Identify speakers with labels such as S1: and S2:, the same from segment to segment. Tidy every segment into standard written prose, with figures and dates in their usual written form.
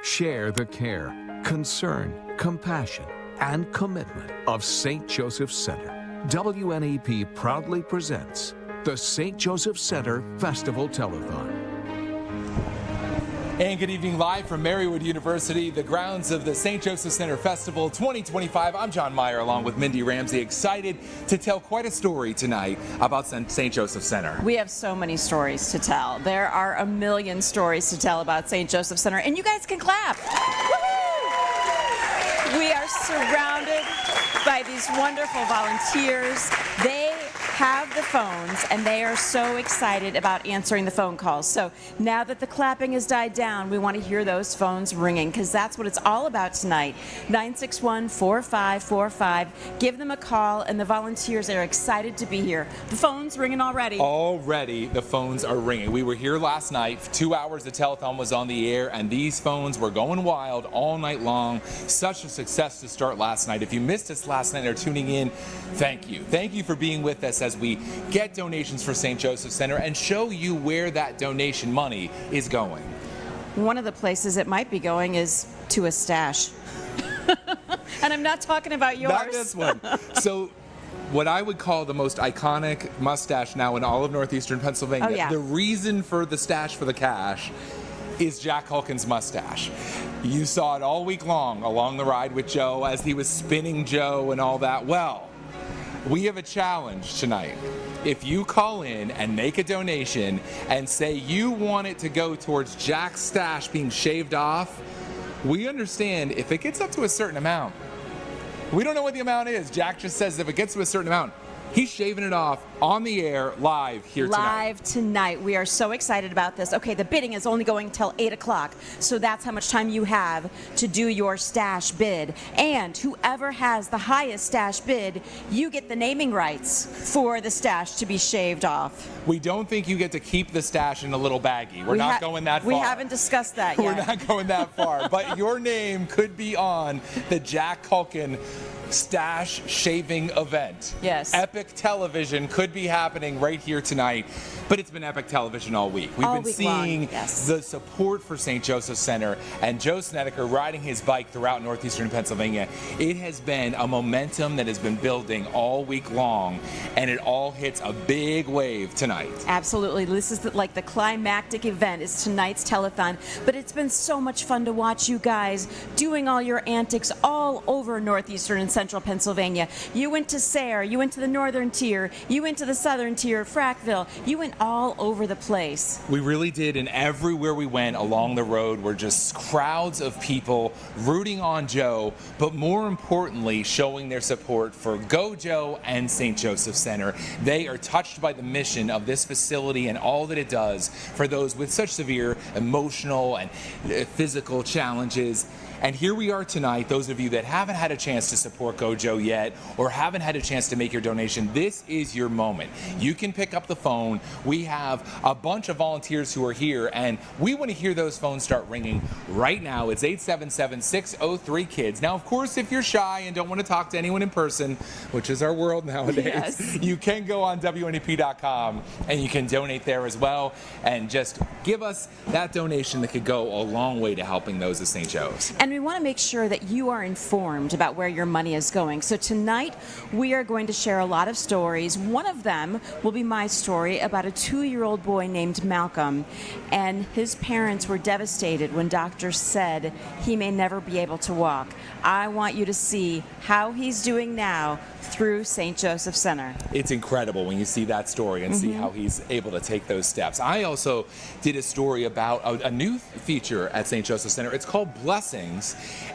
S1: Share the care, concern, compassion, and commitment of St. Joseph Center. WNEP proudly presents the St. Joseph Center Festival Telethon.
S2: And good evening, live from Marywood University, the grounds of the St. Joseph Center Festival 2025. I'm John Meyer along with Mindy Ramsey, excited to tell quite a story tonight about St. Joseph Center.
S3: We have so many stories to tell. There are a million stories to tell about St. Joseph Center, and you guys can clap. Woo-hoo! We are surrounded by these wonderful volunteers. They have the phones, and they are so excited about answering the phone calls. So now that the clapping has died down, we want to hear those phones ringing, because that's what it's all about tonight. 961-4545. Give them a call, and the volunteers are excited to be here. The phone's ringing already.
S2: Already, the phones are ringing. We were here last night. 2 hours the telethon was on the air, and these phones were going wild all night long. Such a success to start last night. If you missed us last night or tuning in, thank you. Thank you for being with us as we get donations for St. Joseph Center and show you where that donation money is going.
S3: One of the places it might be going is to a stash. And I'm not talking about yours.
S2: Not this one. So, what I would call the most iconic mustache now in all of northeastern Pennsylvania.
S3: Oh, yeah.
S2: The reason for the stash for the cash is Jack Hulkin's mustache. You saw it all week long along the ride with Joe as he was spinning Joe and all that. Well, we have a challenge tonight. If you call in and make a donation and say you want it to go towards Jack's stash being shaved off, we understand if it gets up to a certain amount. We don't know what the amount is. Jack just says if it gets to a certain amount, he's shaving it off on the air live here tonight.
S3: Live tonight. We are so excited about this. Okay, the bidding is only going till 8 o'clock, so that's how much time you have to do your stash bid. And whoever has the highest stash bid, you get the naming rights for the stash to be shaved off.
S2: We don't think you get to keep the stash in a little baggie. We're not going that far.
S3: We haven't discussed that yet.
S2: We're not going that far. But your name could be on the Jack Hulkin stash shaving event.
S3: Yes.
S2: Epic television could be happening right here tonight, but it's been epic television all week. We've been seeing the support for St. Joseph Center and Joe Snedeker riding his bike throughout northeastern Pennsylvania. It has been a momentum that has been building all week long, and it all hits a big wave tonight.
S3: Absolutely. This is like the climactic event is tonight's telethon, but it's been so much fun to watch you guys doing all your antics all over northeastern and central Pennsylvania. You went to Sayre, you went to the northern tier, you went to the southern tier, Frackville, you went all over the place.
S2: We really did, and everywhere we went along the road were just crowds of people rooting on Joe, but more importantly, showing their support for Go Joe and St. Joseph Center. They are touched by the mission of this facility and all that it does for those with such severe emotional and physical challenges. And here we are tonight, those of you that haven't had a chance to support Go Joe yet or haven't had a chance to make your donation, this is your moment. You can pick up the phone. We have a bunch of volunteers who are here, and we want to hear those phones start ringing right now. It's 877-603-KIDS. Now, of course, if you're shy and don't want to talk to anyone in person, which is our world nowadays,
S3: yes,
S2: you can go on WNEP.com and you can donate there as well, and just give us that donation that could go a long way to helping those at St. Joe's.
S3: And we want to make sure that you are informed about where your money is going. So tonight, we are going to share a lot of stories. One of them will be my story about a 2-year-old boy named Malcolm. And his parents were devastated when doctors said he may never be able to walk. I want you to see how he's doing now through St. Joseph Center.
S2: It's incredible when you see that story and see how he's able to take those steps. I also did a story about a new feature at St. Joseph Center. It's called Blessings,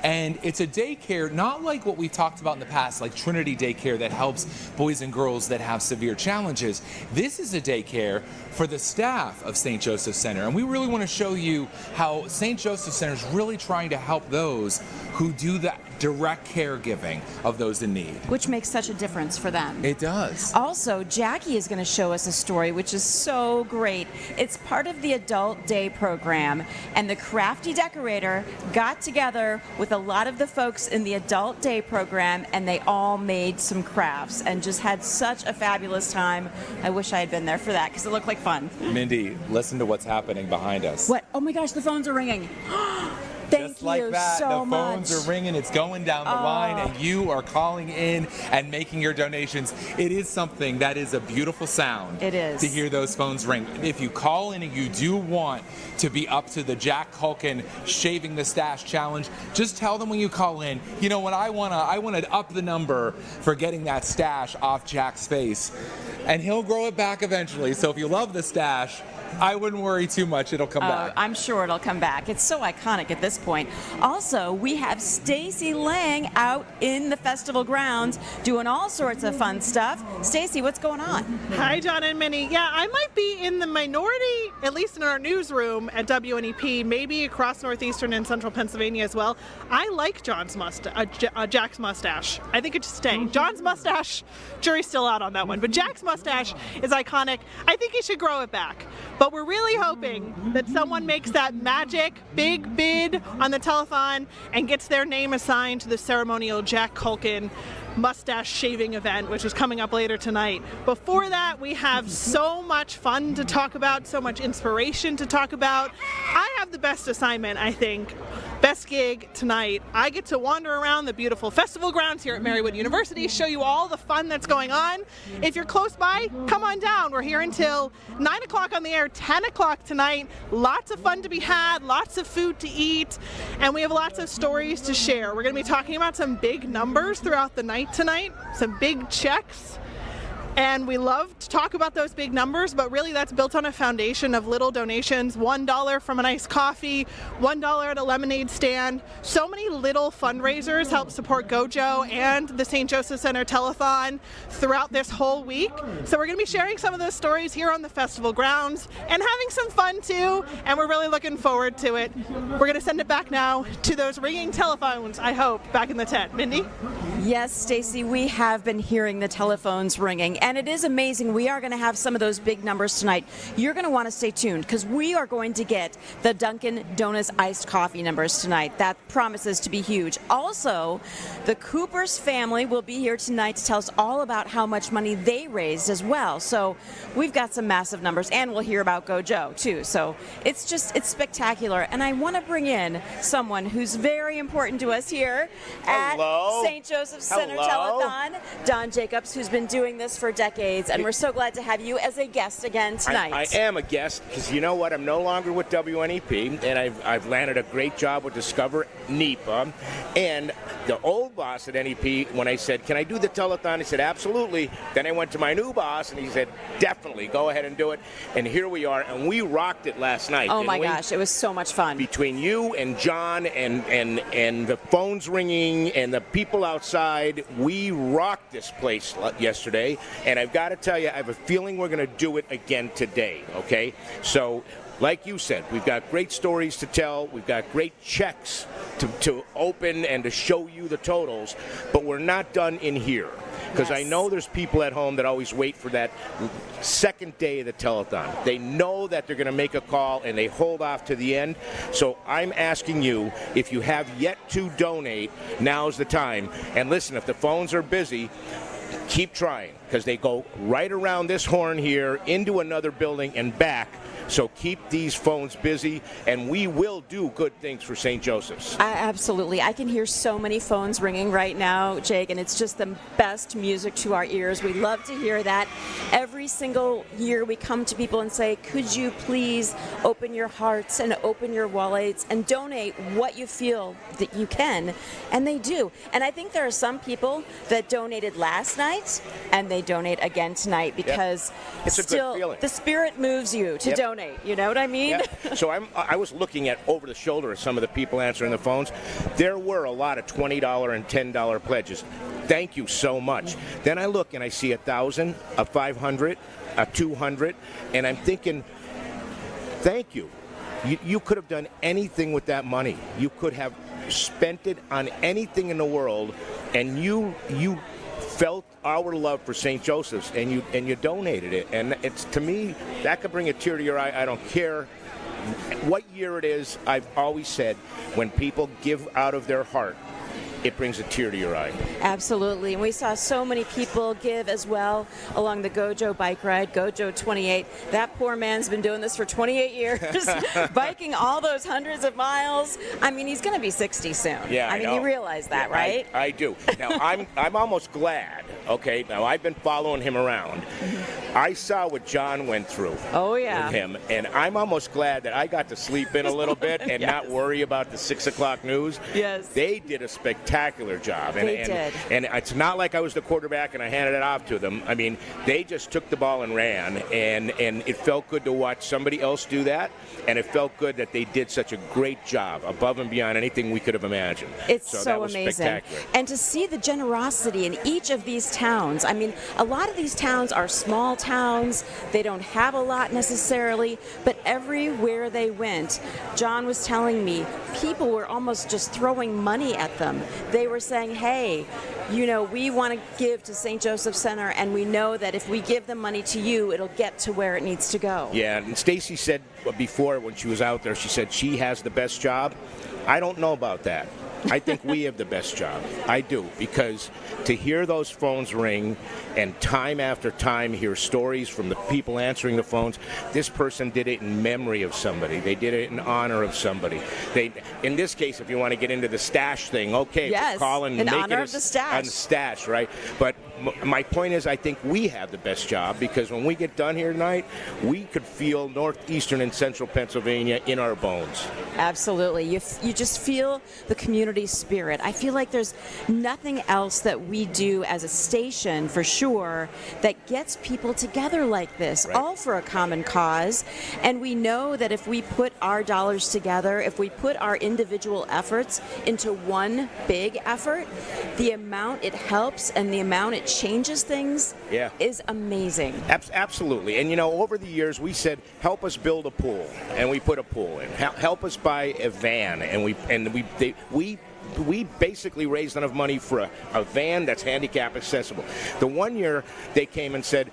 S2: and it's a daycare not like what we've talked about in the past, like Trinity Daycare that helps boys and girls that have severe challenges. This is a daycare for the staff of St. Joseph Center, and we really want to show you how St. Joseph Center is really trying to help those who do the direct caregiving of those in need.
S3: Which makes such a difference for them.
S2: It does.
S3: Also, Jackie is going to show us a story which is so great. It's part of the Adult Day program, and the Crafty Decorator got together with a lot of the folks in the Adult Day program, and they all made some crafts and just had such a fabulous time. I wish I had been there for that because it looked like fun.
S2: Mindy, listen to what's happening behind us.
S3: What? Oh my gosh, the phones are ringing. Thank
S2: Just like
S3: you
S2: that,
S3: so
S2: the phones
S3: much.
S2: are ringing, it's going down the line, and you are calling in and making your donations. It is something that is a beautiful sound.
S3: It is.
S2: To hear those phones ring. If you call in and you do want to be up to the Jack Culkin Shaving the Stash Challenge, just tell them when you call in, you know what, I wanna up the number for getting that stash off Jack's face. And he'll grow it back eventually. So if you love the stash, I wouldn't worry too much. It'll come back.
S3: I'm sure it'll come back. It's so iconic at this point. Also, we have Stacy Lang out in the festival grounds doing all sorts of fun stuff. Stacy, what's going on?
S4: Hi, John and Minnie. Yeah, I might be in the minority, at least in our newsroom at WNEP, maybe across northeastern and central Pennsylvania as well. I like Jack's mustache. I think it should stay. John's mustache, jury's still out on that one, but Jack's mustache is iconic. I think he should grow it back. But we're really hoping that someone makes that magic big bid on the telethon and gets their name assigned to the ceremonial Jack Culkin mustache shaving event, which is coming up later tonight. Before that, we have so much fun to talk about, so much inspiration to talk about. I have the best assignment, I think. Best gig tonight. I get to wander around the beautiful festival grounds here at Marywood University, show you all the fun that's going on. If you're close by, come on down. We're here until 9 o'clock on the air, 10 o'clock tonight. Lots of fun to be had, lots of food to eat, and we have lots of stories to share. We're going to be talking about some big numbers throughout the night tonight, some big checks. And we love to talk about those big numbers, but really that's built on a foundation of little donations, $1 from an iced coffee, $1 at a lemonade stand. So many little fundraisers help support Gojo and the St. Joseph Center Telethon throughout this whole week. So we're going to be sharing some of those stories here on the festival grounds and having some fun too, and we're really looking forward to it. We're going to send it back now to those ringing telephones, I hope, back in the tent. Mindy?
S3: Yes, Stacy, we have been hearing the telephones ringing, and it is amazing. We are going to have some of those big numbers tonight. You're going to want to stay tuned because we are going to get the Dunkin' Donuts iced coffee numbers tonight. That promises to be huge. Also, the Cooper's family will be here tonight to tell us all about how much money they raised as well. So we've got some massive numbers, and we'll hear about Gojo too. So it's spectacular. And I want to bring in someone who's very important to us here at St. Joseph Center Telethon, Don Jacobs, who's been doing this for decades, and we're so glad to have you as a guest again tonight.
S5: I am a guest because you know what? I'm no longer with WNEP, and I've landed a great job with Discover NEPA. And the old boss at NEP, when I said, "Can I do the telethon?" he said, "Absolutely." Then I went to my new boss, and he said, "Definitely, go ahead and do it." And here we are, and we rocked it last night.
S3: Oh my gosh, it was so much fun.
S5: Between you and John and the phones ringing and the people outside, we rocked this place yesterday. And I've got to tell you, I have a feeling we're going to do it again today, okay? So, like you said, we've got great stories to tell. We've got great checks to open and to show you the totals. But we're not done in here. Because I know there's people at home that always wait for that second day of the telethon. They know that they're going to make a call and they hold off to the end. So I'm asking you, if you have yet to donate, now's the time. And listen, if the phones are busy, keep trying, because they go right around this horn here into another building and back. So keep these phones busy, and we will do good things for St. Joseph's.
S3: Absolutely. I can hear so many phones ringing right now, Jake, and it's just the best music to our ears. We love to hear that. Every single year we come to people and say, could you please open your hearts and open your wallets and donate what you feel that you can, and they do. And I think there are some people that donated last night, and they donate again tonight because
S5: it's a good feeling.
S3: The spirit moves you to donate. You know what I mean?
S5: Yeah. So I was looking at over the shoulder of some of the people answering the phones. There were a lot of $20 and $10 pledges. Thank you so much. Then I look and I see 1,000, a 500, a 200, and I'm thinking, thank you. You could have done anything with that money. You could have spent it on anything in the world, and you felt our love for St. Joseph's, and you donated it. And it's, to me, that could bring a tear to your eye. I don't care what year it is. I've always said, when people give out of their heart, it brings a tear to your eye.
S3: Absolutely. And we saw so many people give as well along the Gojo bike ride, Gojo 28. That poor man's been doing this for 28 years, biking all those hundreds of miles. I mean, he's going to be 60 soon.
S5: Yeah,
S3: I mean, you realize that,
S5: Yeah,
S3: right?
S5: I do. Now, I'm almost glad, okay? Now, I've been following him around. I saw what John went through
S3: Oh, yeah.
S5: with him, and I'm almost glad that I got to sleep in a little bit and not worry about the 6 o'clock news.
S3: Yes.
S5: They did a spectacular job.
S3: They did.
S5: And it's not like I was the quarterback and I handed it off to them. I mean, they just took the ball and ran, and it felt good to watch somebody else do that, and it felt good that they did such a great job, above and beyond anything we could have imagined.
S3: It's
S5: that
S3: so
S5: was
S3: amazing.
S5: spectacular.
S3: And to see the generosity in each of these towns. I mean, a lot of these towns are small towns. They don't have a lot necessarily, but everywhere they went, John was telling me, people were almost just throwing money at them. They were saying, hey, you know, we want to give to St. Joseph Center, and we know that if we give the money to you, it'll get to where it needs to go.
S5: Yeah, and Stacy said before when she was out there, she said she has the best job. I don't know about that. I think we have the best job. I do, because to hear those phones ring and time after time hear stories from the people answering the phones, this person did it in memory of somebody. They did it in honor of somebody. In this case, if you want to get into the stash thing, okay,
S3: yes,
S5: call and
S3: in
S5: make
S3: honor
S5: it
S3: of the stash.
S5: on the stash, right? But my point is, I think we have the best job, because when we get done here tonight, we could feel northeastern and central Pennsylvania in our bones.
S3: Absolutely. You just feel the community spirit. I feel like there's nothing else that we do as a station, for sure, that gets people together like this,
S5: Right.
S3: all for a common cause. And we know that if we put our dollars together, if we put our individual efforts into one big effort, the amount it helps and the amount it changes things is amazing.
S5: Absolutely. And, you know, over the years, we said, help us build a pool, and we put a pool in. Help us buy a van, and we basically raised enough money for a van that's handicap accessible. The one year they came and said,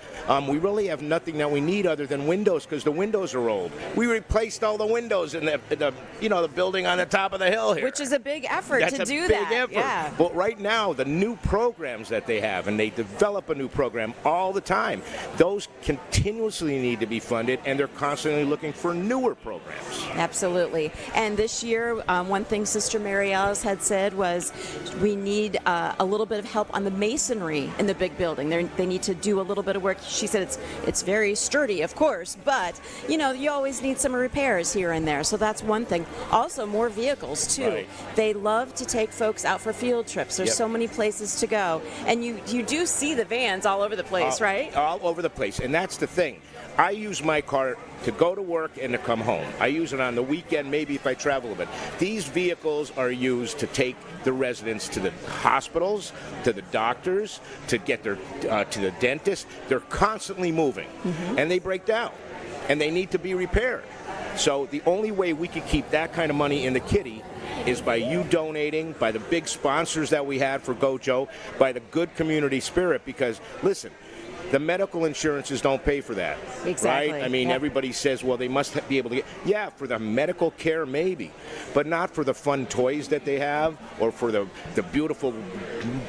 S5: we really have nothing that we need other than windows, because the windows are old. We replaced all the windows in the building on the top of the hill here.
S3: Which is a big effort
S5: That's
S3: to do
S5: a
S3: that.
S5: big effort.
S3: Yeah.
S5: But right now, the new programs that they have, and they develop a new program all the time, those continuously need to be funded, and they're constantly looking for newer programs.
S3: Absolutely. And this year, one thing Sister Mary Alice had said was, we need a little bit of help on the masonry in the big building. They need to do a little bit of work. She said it's very sturdy, of course, but you know, you always need some repairs here and there. So that's one thing. Also, more vehicles too.
S5: Right.
S3: They love to take folks out for field trips. There's so many places to go, and you do see the vans all over the place, right?
S5: All over the place, and that's the thing. I use my car to go to work and to come home. I use it on the weekend, maybe if I travel a bit. These vehicles are used to take the residents to the hospitals, to the doctors, to get their to the dentist. They're constantly moving, and they break down, and they need to be repaired. So the only way we could keep that kind of money in the kitty is by you donating, by the big sponsors that we had for Gojo, by the good community spirit, because listen, the medical insurances don't pay for that.
S3: Exactly.
S5: Right? I mean, everybody says, well, they must be able to get, yeah, for the medical care maybe, but not for the fun toys that they have, or for the beautiful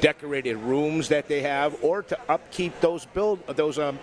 S5: decorated rooms that they have, or to upkeep the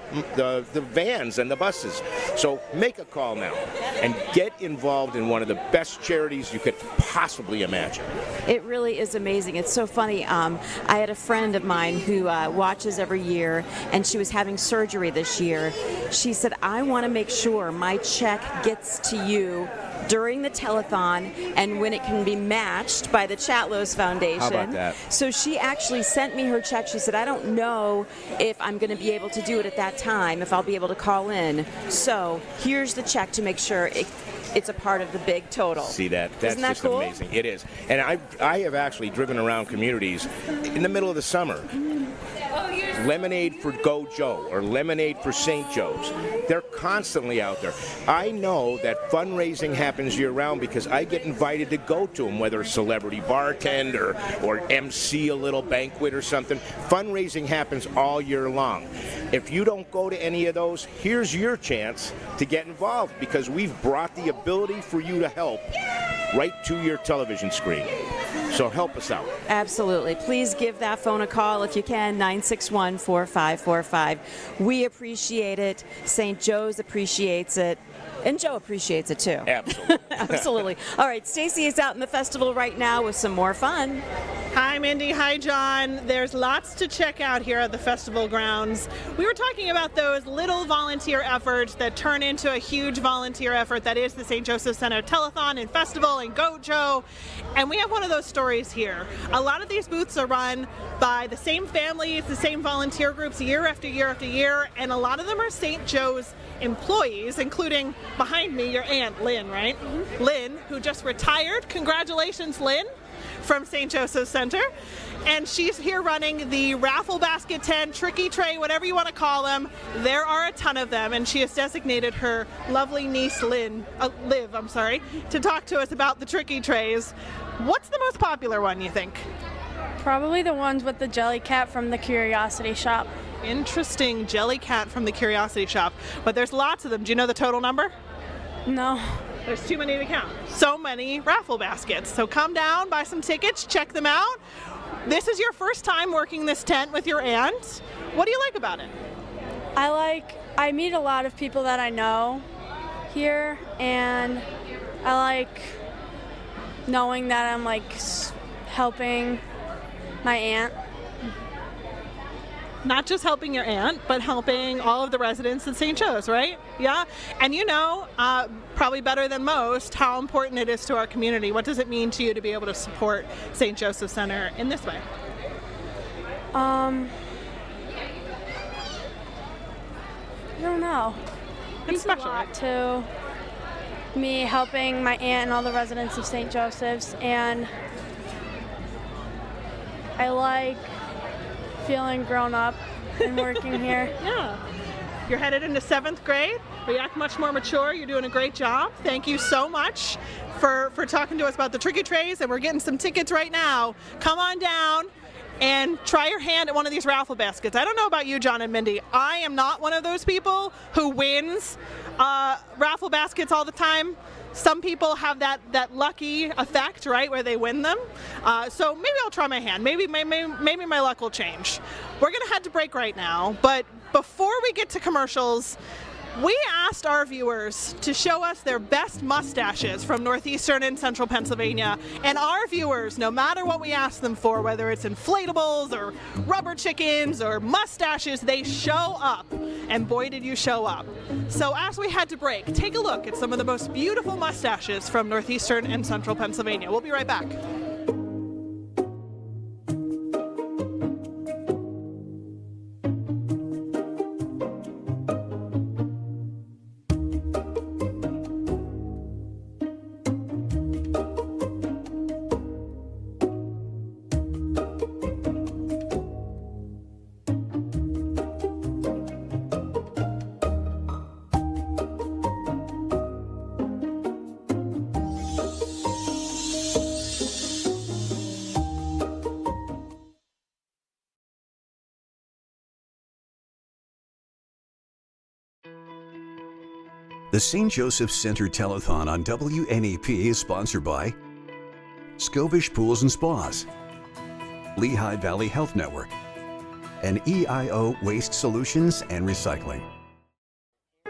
S5: vans and the buses. So make a call now and get involved in one of the best charities you could possibly imagine.
S3: It really is amazing. It's so funny. I had a friend of mine who watches every year, and she was having surgery this year. She said, I want to make sure my check gets to you during the telethon and when it can be matched by the Chatlos Foundation.
S5: How about that?
S3: So she actually sent me her check. She said, I don't know if I'm going to be able to do it at that time, if I'll be able to call in. So here's the check to make sure it's a part of the big total.
S5: See that? That's
S3: Isn't that
S5: just
S3: cool?
S5: amazing. It is. And I have actually driven around communities in the middle of the summer. Lemonade for Gojo or Lemonade for St. Joe's. They're constantly out there. I know that fundraising happens year-round because I get invited to go to them, whether it's celebrity bartender or MC a little banquet or something. Fundraising happens all year long. If you don't go to any of those, here's your chance to get involved, because we've brought the ability for you to help right to your television screen. So help us out.
S3: Absolutely. Please give that phone a call if you can, 961-4545. We appreciate it. St. Joe's appreciates it. And Joe appreciates it too.
S5: Absolutely.
S3: Absolutely. All right, Stacy is out in the festival right now with some more fun.
S4: Hi, Mindy. Hi, John. There's lots to check out here at the festival grounds. We were talking about those little volunteer efforts that turn into a huge volunteer effort that is the St. Joseph Center Telethon and Festival and Go Joe. And we have one of those stories here. A lot of these booths are run by the same families, the same volunteer groups year after year after year, and a lot of them are St. Joe's employees, including behind me, your aunt, Lynn, right? Mm-hmm. Lynn, who just retired. Congratulations, Lynn, from St. Joseph Center. And she's here running the raffle basket tent, tricky tray, whatever you want to call them. There are a ton of them, and she has designated her lovely niece, Liv, to talk to us about the tricky trays. What's the most popular one, you think?
S6: Probably the ones with the jelly cat from the Curiosity Shop.
S4: Interesting, jelly cat from the Curiosity Shop. But there's lots of them. Do you know the total number?
S6: No.
S4: There's too many to count. So many raffle baskets. So come down, buy some tickets, check them out. This is your first time working this tent with your aunt. What do you like about it?
S6: I meet a lot of people that I know here, and I like knowing that I'm helping my aunt.
S4: Not just helping your aunt, but helping all of the residents at St. Joe's, right? Yeah? And you know, probably better than most, how important it is to our community. What does it mean to you to be able to support St. Joseph Center in this way?
S6: I don't know.
S4: It's special,
S6: a lot
S4: right?
S6: to me helping my aunt and all the residents of St. Joseph's, and I like feeling grown up and working here.
S4: Yeah. You're headed into 7th grade. You act much more mature. You're doing a great job. Thank you so much for talking to us about the tricky trays, and we're getting some tickets right now. Come on down and try your hand at one of these raffle baskets. I don't know about you, John and Mindy. I am not one of those people who wins raffle baskets all the time. Some people have that lucky effect, right, where they win them. So maybe I'll try my hand. Maybe my luck will change. We're going to head to break right now, but before we get to commercials, we asked our viewers to show us their best mustaches from northeastern and central Pennsylvania. And our viewers, no matter what we ask them for, whether it's inflatables or rubber chickens or mustaches, they show up. And boy, did you show up. So as we head to break, take a look at some of the most beautiful mustaches from northeastern and central Pennsylvania. We'll be right back.
S7: The St. Joseph Center Telethon on WNEP is sponsored by Skovish Pools and Spas, Lehigh Valley Health Network, and EIO Waste Solutions and Recycling.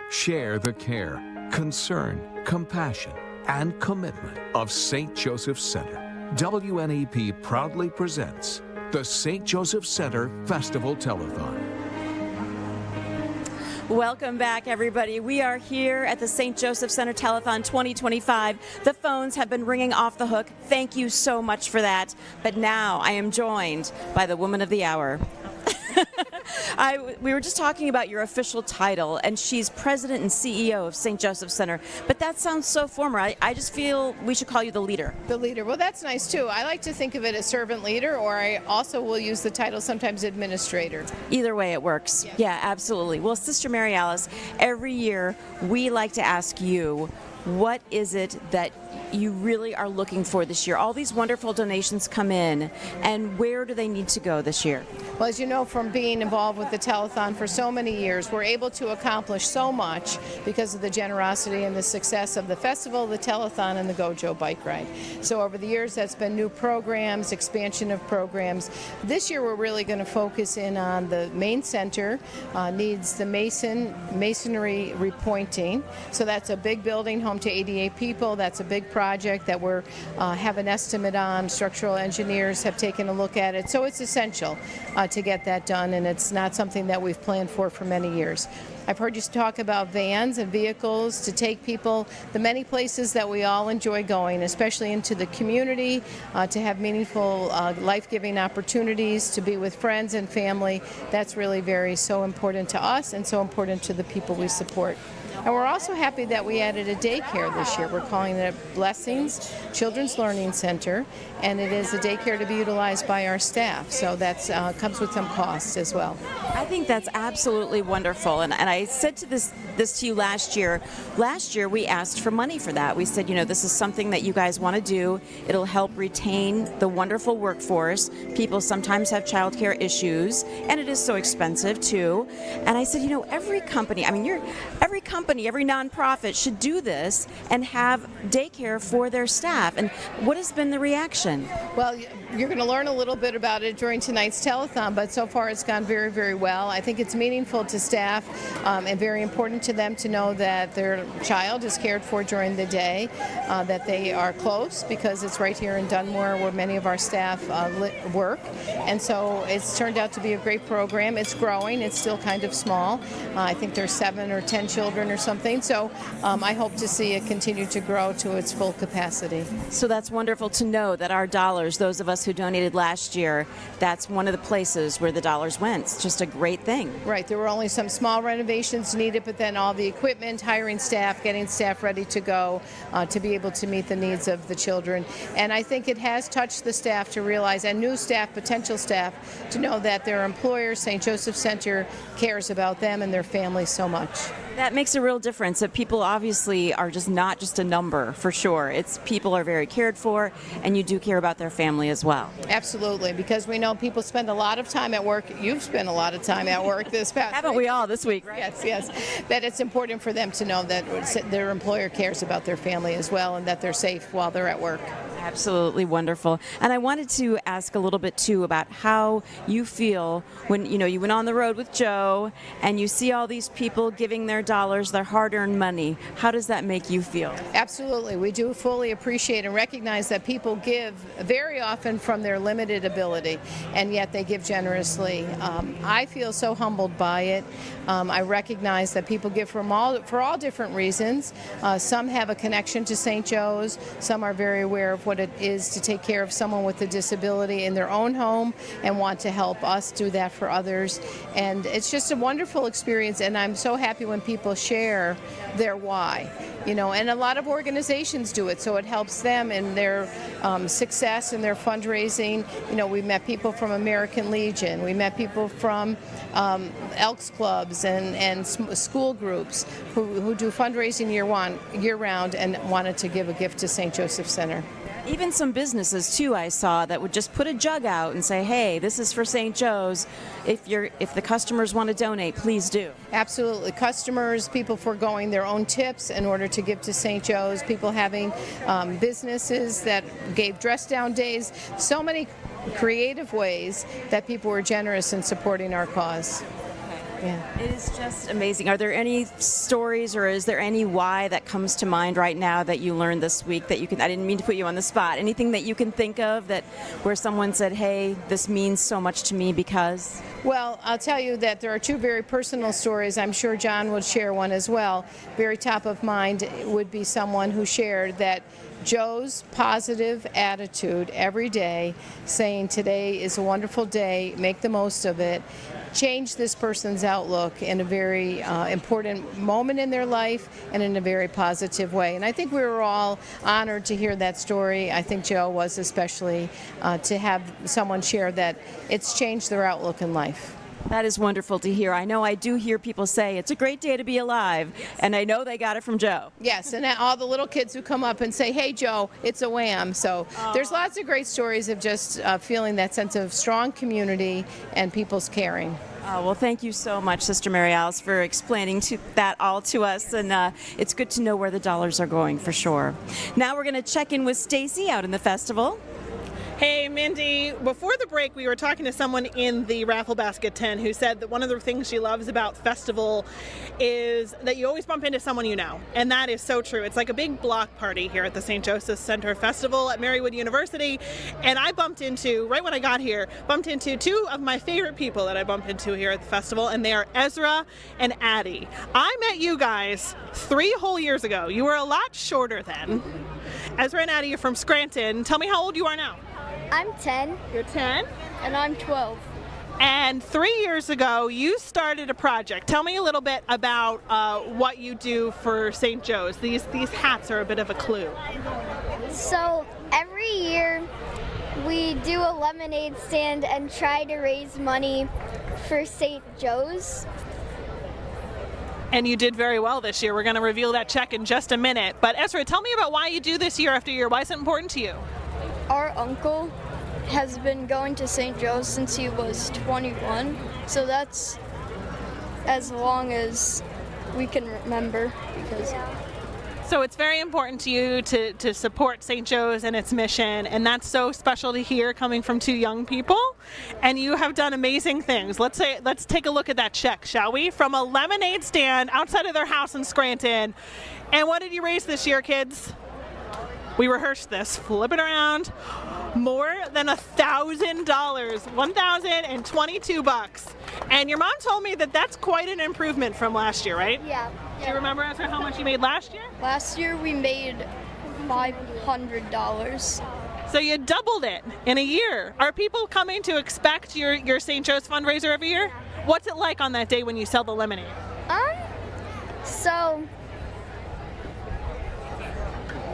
S1: Share the care, concern, compassion, and commitment of St. Joseph Center. WNEP proudly presents the St. Joseph Center Festival Telethon.
S3: Welcome back, everybody. We are here at the St. Joseph Center Telethon 2025. The phones have been ringing off the hook. Thank you so much for that. But now I am joined by the woman of the hour. We were just talking about your official title, and she's president and CEO of St. Joseph Center. But that sounds so formal. I just feel we should call you the leader.
S8: The leader. Well, that's nice too. I like to think of it as servant leader, or I also will use the title sometimes administrator.
S3: Either way it works. Yeah, absolutely. Well, Sister Mary Alice, every year we like to ask you, what is it that you really are looking for this year? All these wonderful donations come in, and where do they need to go this year?
S8: Well, as you know from being involved with the Telethon for so many years, we're able to accomplish so much because of the generosity and the success of the festival, the Telethon, and the Go Joe bike ride. So over the years, that's been new programs, expansion of programs. This year, we're really going to focus in on the main center, needs the masonry repointing. So that's a big building, home to 88 people. That's a big project that we're have an estimate on. Structural engineers have taken a look at it. So it's essential to get that done, and it's not something that we've planned for many years. I've heard you talk about vans and vehicles to take people the many places that we all enjoy going, especially into the community, to have meaningful, life-giving opportunities, to be with friends and family. That's really so important to us and so important to the people we support. And we're also happy that we added a daycare this year. We're calling it Blessings Children's Learning Center, and it is a daycare to be utilized by our staff. So that comes with some costs as well.
S3: I think that's absolutely wonderful. And I said to this to you last year. Last year we asked for money for that. We said, this is something that you guys want to do. It'll help retain the wonderful workforce. People sometimes have childcare issues, and it is so expensive too. And I said, every company, every nonprofit should do this and have daycare for their staff. And what has been the reaction?
S8: Well, you're going to learn a little bit about it during tonight's telethon, but so far it's gone very well. I think it's meaningful to staff and very important to them to know that their child is cared for during the day, that they are close because it's right here in Dunmore where many of our staff work. And so it's turned out to be a great program. It's growing. It's still kind of small. I think there's 7 or 10 children or something. So I hope to see it continue to grow to its full capacity.
S3: So that's wonderful to know that our dollars, those of us who donated last year, that's one of the places where the dollars went. It's just a great thing.
S8: Right. There were only some small renovations needed, but then all the equipment, hiring staff, getting staff ready to go to be able to meet the needs of the children. And I think it has touched the staff to realize, and new staff, potential staff, to know that their employer, St. Joseph Center, cares about them and their families so much.
S3: That makes a real difference. That people obviously are just not just a number, for sure. It's people are very cared for, and you do care about their family as well.
S8: Absolutely, because we know people spend a lot of time at work. You've spent a lot of time at work this past
S3: Haven't
S8: week.
S3: we all this week, right?
S8: Yes. That it's important for them to know that their employer cares about their family as well, and that they're safe while they're at work.
S3: Absolutely wonderful. And I wanted to ask a little bit too about how you feel when you went on the road with Joe and you see all these people giving their dollars, their hard-earned money. How does that make you feel?
S8: Absolutely. We do fully appreciate and recognize that people give very often from their limited ability, and yet they give generously. I feel so humbled by it. I recognize that people give for all different reasons. Some have a connection to St. Joe's. Some are very aware of what it is to take care of someone with a disability in their own home and want to help us do that for others. And it's just a wonderful experience, and I'm so happy when people share their why. And a lot of organizations do it, so it helps them in their success and their fundraising. We met people from American Legion. We met people from Elks Clubs and school groups who do fundraising year-round and wanted to give a gift to St. Joseph Center.
S3: Even some businesses too I saw that would just put a jug out and say, hey, this is for St. Joe's. If the customers want to donate, please do.
S8: Absolutely. Customers, people foregoing their own tips in order to give to St. Joe's, people having businesses that gave dress down days. So many creative ways that people were generous in supporting our cause. Yeah.
S3: It is just amazing. Are there any stories or is there any why that comes to mind right now that you learned this week that you can, I didn't mean to put you on the spot, anything that you can think of that where someone said, hey, this means so much to me because?
S8: Well, I'll tell you that there are 2 very personal stories. I'm sure John would share one as well. Very top of mind would be someone who shared that Joe's positive attitude every day, saying today is a wonderful day, make the most of it, changed this person's outlook in a very important moment in their life and in a very positive way. And I think we were all honored to hear that story. I think Joe was especially to have someone share that it's changed their outlook in life.
S3: That is wonderful to hear. I know I do hear people say it's a great day to be alive, and I know they got it from Joe.
S8: Yes, and all the little kids who come up and say, hey, Joe, it's a wham. So there's lots of great stories of just feeling that sense of strong community and people's caring.
S3: Well, thank you so much, Sister Mary Alice, for explaining that all to us, and it's good to know where the dollars are going for sure. Now we're going to check in with Stacy out in the festival.
S4: Hey, Mindy, before the break, we were talking to someone in the raffle basket tent who said that one of the things she loves about festival is that you always bump into someone you know. And that is so true. It's like a big block party here at the St. Joseph Center Festival at Marywood University. And I right when I got here, bumped into two of my favorite people that I bump into here at the festival, and they are Ezra and Addie. I met you guys 3 whole years ago. You were a lot shorter then. Ezra and Addie are from Scranton. Tell me how old you are now.
S9: I'm 10.
S4: You're 10?
S9: And I'm 12.
S4: And 3 years ago, you started a project. Tell me a little bit about what you do for St. Joe's. These hats are a bit of a clue.
S9: So every year we do a lemonade stand and try to raise money for St. Joe's.
S4: And you did very well this year. We're going to reveal that check in just a minute. But Ezra, tell me about why you do this year after year. Why is it important to you?
S9: Our uncle has been going to St. Joe's since he was 21, so that's as long as we can remember.
S4: So it's very important to you to support St. Joe's and its mission, and that's so special to hear coming from 2 young people. And you have done amazing things. Let's take a look at that check, shall we? From a lemonade stand outside of their house in Scranton. And what did you raise this year, kids? We rehearsed this. Flip it around. More than $1,000, $1,022. And your mom told me that that's quite an improvement from last year, right?
S9: Yeah.
S4: Do you remember, Ezra, how much you made last year?
S9: Last year we made $500.
S4: So you doubled it in a year. Are people coming to expect your St. Joe's fundraiser every year? What's it like on that day when you sell the lemonade?
S9: So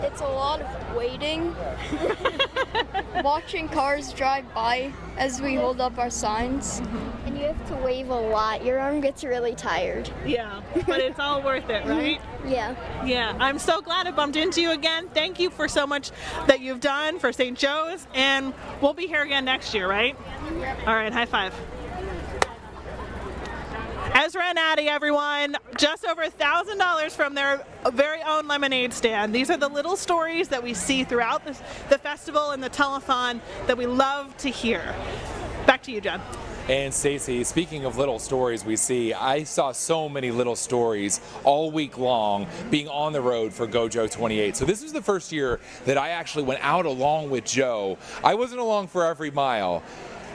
S9: it's a lot of waiting, watching cars drive by as we hold up our signs. And you have to wave a lot. Your arm gets really tired.
S4: Yeah, but it's all worth it, right?
S9: Yeah.
S4: Yeah, I'm so glad I bumped into you again. Thank you for so much that you've done for St. Joe's, and we'll be here again next year, right? All right, high five. Ezra and Addie, everyone, just over $1,000 from their very own lemonade stand. These are the little stories that we see throughout the festival and the telethon that we love to hear. Back to you, John.
S2: And Stacy, speaking of little stories we see, I saw so many little stories all week long being on the road for Go Joe 28. So this was the first year that I actually went out along with Joe. I wasn't along for every mile.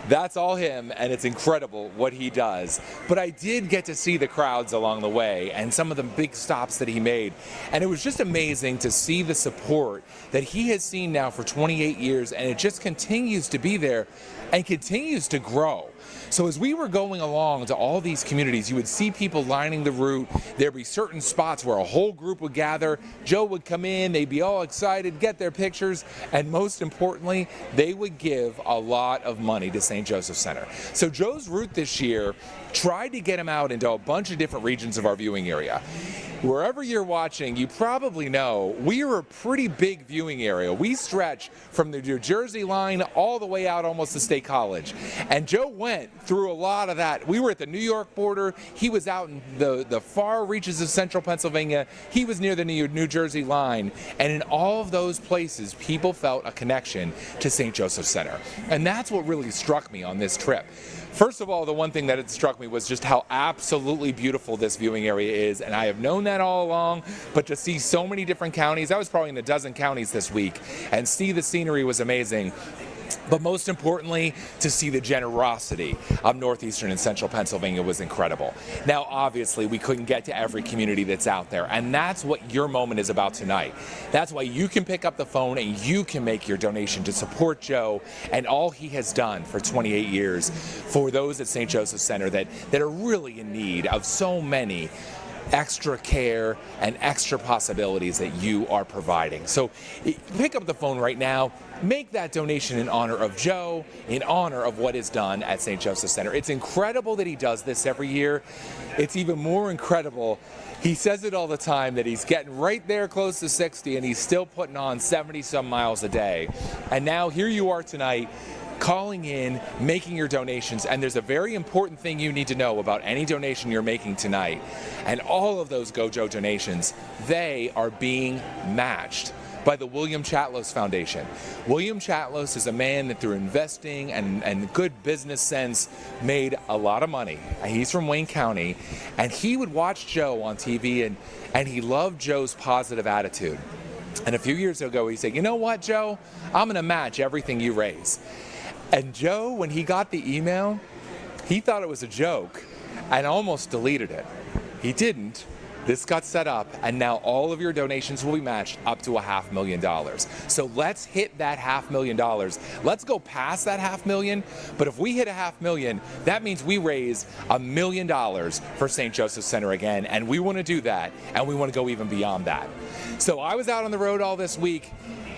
S2: That's all him, and it's incredible what he does. But I did get to see the crowds along the way and some of the big stops that he made. And it was just amazing to see the support that he has seen now for 28 years, and it just continues to be there and continues to grow. So as we were going along to all these communities, you would see people lining the route. There'd be certain spots where a whole group would gather. Joe would come in, they'd be all excited, get their pictures, and most importantly, they would give a lot of money to St. Joseph Center. So Joe's route this year tried to get him out into a bunch of different regions of our viewing area. Wherever you're watching, you probably know we are a pretty big viewing area. We stretch from the New Jersey line all the way out almost to State College. And Joe went through a lot of that. We were at the New York border. He was out in the far reaches of central Pennsylvania. He was near the New Jersey line. And in all of those places, people felt a connection to St. Joseph Center. And that's what really struck me on this trip. First of all, the one thing that had struck me was just how absolutely beautiful this viewing area is, and I have known that all along, but to see so many different counties, I was probably in a dozen counties this week, and see the scenery was amazing. But most importantly, to see the generosity of northeastern and central Pennsylvania was incredible. Now, obviously, we couldn't get to every community that's out there, and that's what your moment is about tonight. That's why you can pick up the phone and you can make your donation to support Joe and all he has done for 28 years for those at St. Joseph Center that are really in need of so many extra care and extra possibilities that you are providing. So pick up the phone right now, make that donation in honor of Joe, in honor of what is done at St. Joseph Center. It's incredible that he does this every year. It's even more incredible, he says it all the time, that he's getting right there close to 60 and he's still putting on 70 some miles a day. And now here you are tonight, calling in, making your donations, and there's a very important thing you need to know about any donation you're making tonight. And all of those Go Joe donations, they are being matched by the William Chatlos Foundation. William Chatlos is a man that through investing and good business sense made a lot of money. He's from Wayne County, and he would watch Joe on TV, and he loved Joe's positive attitude. And a few years ago, he said, you know what, Joe? I'm gonna match everything you raise. And Joe, when he got the email, he thought it was a joke and almost deleted it. He didn't. This got set up, and now all of your donations will be matched up to $500,000. So let's hit that $500,000. Let's go past that $500,000, but if we hit $500,000, that means we raise $1 million for St. Joseph Center again, and we want to do that, and we want to go even beyond that. So I was out on the road all this week.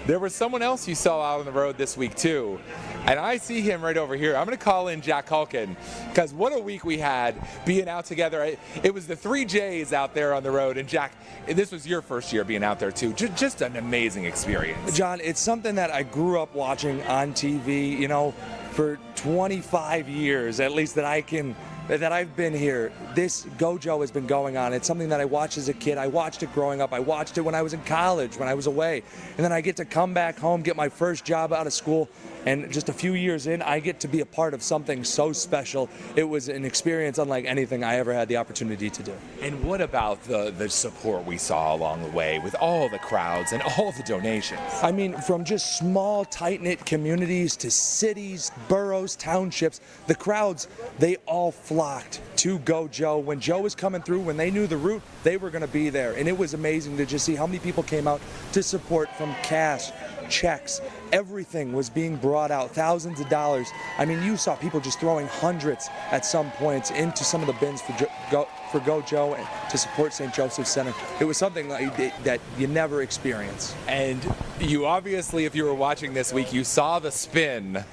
S2: There was someone else you saw out on the road this week too, and I see him right over here. I'm going to call in Jack Hulkin, because what a week we had being out together. It was the 3 J's out there on the road, and Jack, this was your first year being out there too. Just an amazing experience.
S10: John, it's something that I grew up watching on TV, you know, for 25 years, at least that I've been here. This Go Joe has been going on. It's something that I watched as a kid. I watched it growing up. I watched it when I was in college, when I was away. And then I get to come back home, get my first job out of school, and just a few years in, I get to be a part of something so special. It was an experience unlike anything I ever had the opportunity to do.
S2: And what about the support we saw along the way with all the crowds and all the donations?
S10: I mean, from just small, tight-knit communities to cities, boroughs, townships, the crowds, they all flocked to Go Joe. When Joe was coming through, when they knew the route, they were going to be there. And it was amazing to just see how many people came out to support, from cash, checks. Everything was being brought out, thousands of dollars. I mean, you saw people just throwing hundreds at some points into some of the bins for Go Joe and to support St. Joseph Center. It was something that you never experience.
S2: And you obviously, if you were watching this week, you saw the spin.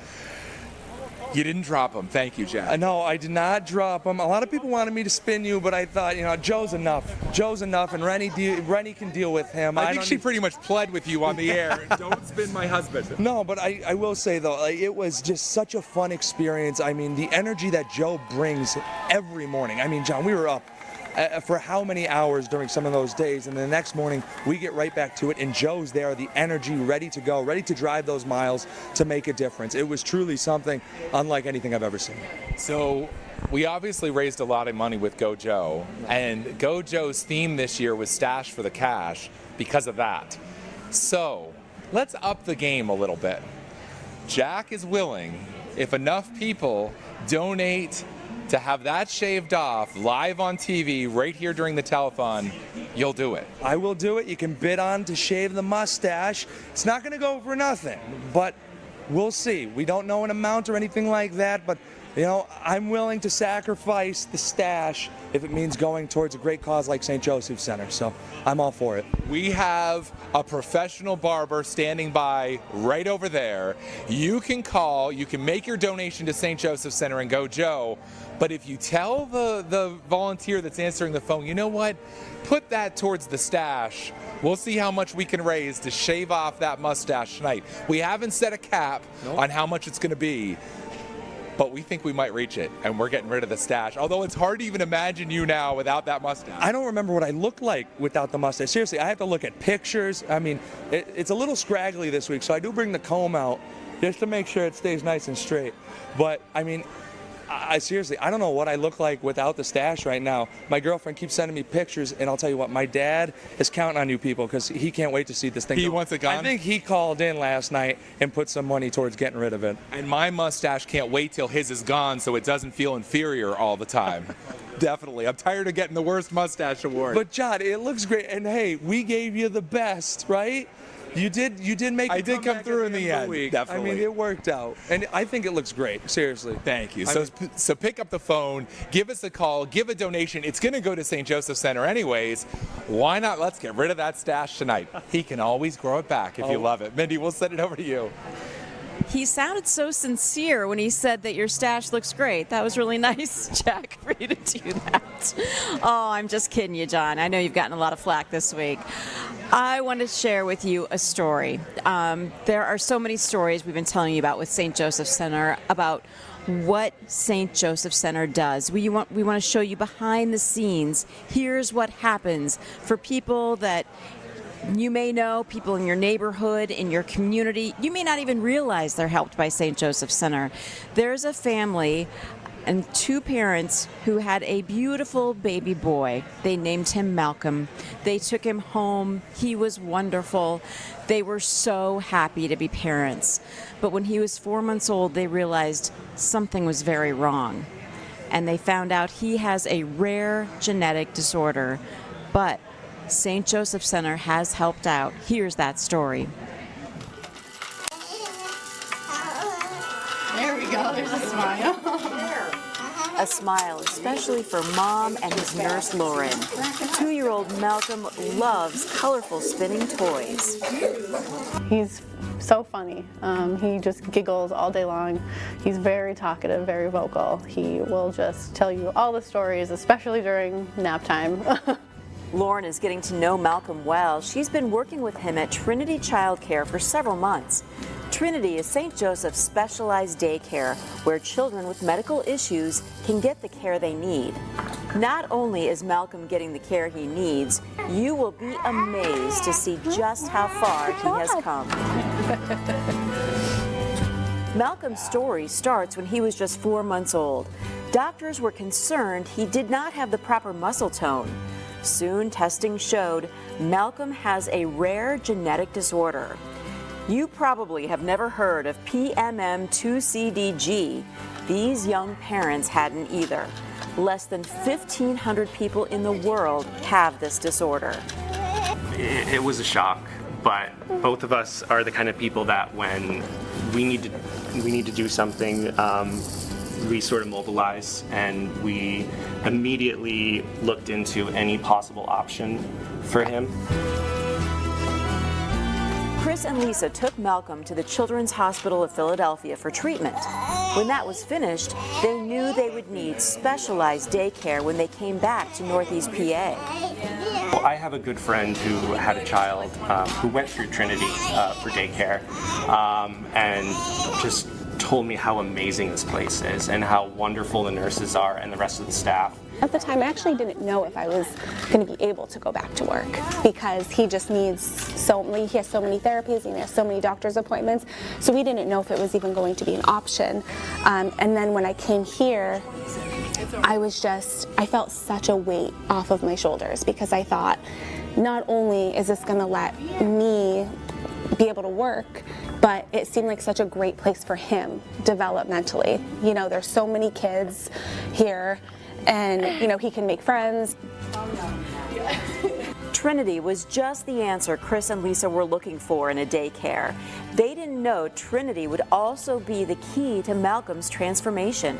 S2: You didn't drop them. Thank you, Jack.
S10: No, I did not drop them. A lot of people wanted me to spin you, but I thought, you know, Joe's enough. Joe's enough, and Rennie can deal with him.
S2: I think she pretty much pled with you on the air. Don't spin my husband.
S10: No, but I will say, though, it was just such a fun experience. I mean, the energy that Joe brings every morning. I mean, John, we were up for how many hours during some of those days, and the next morning we get right back to it, and Joe's there, the energy, ready to go, ready to drive those miles to make a difference. It was truly something unlike anything I've ever seen.
S2: So we obviously raised a lot of money with Go Joe, and Go Joe's theme this year was Stash for the Cash because of that. So let's up the game a little bit. Jack is willing, if enough people donate to have that shaved off live on TV right here during the telethon, you'll do it.
S10: I will do it. You can bid on to shave the mustache. It's not going to go for nothing, but we'll see. We don't know an amount or anything like that, but you know, I'm willing to sacrifice the stash if it means going towards a great cause like St. Joseph Center. So I'm all for it.
S2: We have a professional barber standing by right over there. You can call, you can make your donation to St. Joseph Center and Go Joe, but if you tell the volunteer that's answering the phone, you know what, put that towards the stash. We'll see how much we can raise to shave off that mustache tonight. We haven't set a cap on how much it's going to be, but we think we might reach it, and we're getting rid of the stash. Although it's hard to even imagine you now without that mustache.
S10: I don't remember what I looked like without the mustache. Seriously, I have to look at pictures. I mean, it's a little scraggly this week, so I do bring the comb out just to make sure it stays nice and straight. But, I mean, I seriously, I don't know what I look like without the stash right now. My girlfriend keeps sending me pictures, and I'll tell you what, my dad is counting on you people because he can't wait to see this thing.
S2: He wants it gone?
S10: I think he called in last night and put some money towards getting rid of it.
S2: And my mustache can't wait till his is gone so it doesn't feel inferior all the time. Definitely. I'm tired of getting the worst mustache award.
S10: But John, it looks great. And hey, we gave you the best, right? You did make.
S2: I
S10: it
S2: did come
S10: back
S2: through
S10: at
S2: in the
S10: of
S2: end,
S10: week.
S2: definitely.
S10: I mean, it worked out, and I think it looks great. Seriously.
S2: Thank you.
S10: I
S2: So pick up the phone, give us a call, give a donation. It's going to go to St. Joseph Center anyways. Why not? Let's get rid of that stash tonight. He can always grow it back if you love it. Mindy, we'll send it over to you.
S3: He sounded so sincere when he said that your stash looks great. That was really nice, Jack, for you to do that. Oh, I'm just kidding you, John. I know you've gotten a lot of flack this week. I want to share with you a story. There are so many stories we've been telling you about with St. Joseph Center about what St. Joseph Center does. We want to show you behind the scenes. Here's what happens for people that you may know, people in your neighborhood, in your community. You may not even realize they're helped by St. Joseph Center. There's a family and two parents who had a beautiful baby boy. They named him Malcolm. They took him home. He was wonderful. They were so happy to be parents. But when he was 4 months old, they realized something was very wrong. And they found out he has a rare genetic disorder. But St. Joseph Center has helped out. Here's that story.
S11: There we go, there's a smile.
S3: A smile, especially for Mom and his nurse, Lauren. 2-year-old Malcolm loves colorful spinning toys.
S11: He's so funny. He just giggles all day long. He's very talkative, very vocal. He will just tell you all the stories, especially during nap time.
S3: Lauren is getting to know Malcolm well. She's been working with him at Trinity Child Care for several months. Trinity is St. Joseph's specialized daycare where children with medical issues can get the care they need. Not only is Malcolm getting the care he needs, you will be amazed to see just how far he has come. Malcolm's story starts when he was just 4 months old. Doctors were concerned he did not have the proper muscle tone. Soon, testing showed Malcolm has a rare genetic disorder. You probably have never heard of PMM2CDG. These young parents hadn't either. Less than 1,500 people in the world have this disorder.
S12: It was a shock, but both of us are the kind of people that when we need to do something, we sort of mobilize, and we immediately looked into any possible option for him.
S3: Chris and Lisa took Malcolm to the Children's Hospital of Philadelphia for treatment. When that was finished, they knew they would need specialized daycare when they came back to Northeast PA.
S12: Well, I have a good friend who had a child who went through Trinity for daycare, and just told me how amazing this place is and how wonderful the nurses are and the rest of the staff.
S13: At the time, I actually didn't know if I was going to be able to go back to work because he just needs he has so many therapies and he has so many doctor's appointments, so we didn't know if it was even going to be an option. And then when I came here, I felt such a weight off of my shoulders because I thought, not only is this going to let me be able to work, but it seemed like such a great place for him developmentally. You know, there's so many kids here, and you know, he can make friends.
S3: Trinity was just the answer Chris and Lisa were looking for in a daycare. They didn't know Trinity would also be the key to Malcolm's transformation.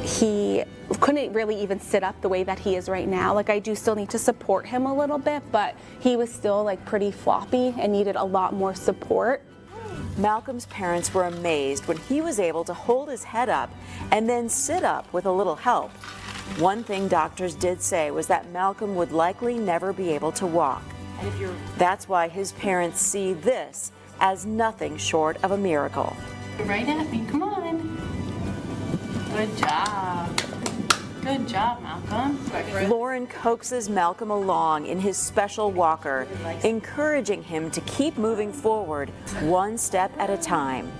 S13: He couldn't really even sit up the way that he is right now. Like, I do still need to support him a little bit, but he was still like pretty floppy and needed a lot more support.
S3: Malcolm's parents were amazed when he was able to hold his head up and then sit up with a little help. One thing doctors did say was that Malcolm would likely never be able to walk. That's why his parents see this as nothing short of a miracle.
S11: Right at me, come on. Good job. Good job, Malcolm.
S3: Lauren coaxes Malcolm along in his special walker, encouraging him to keep moving forward one step at a time.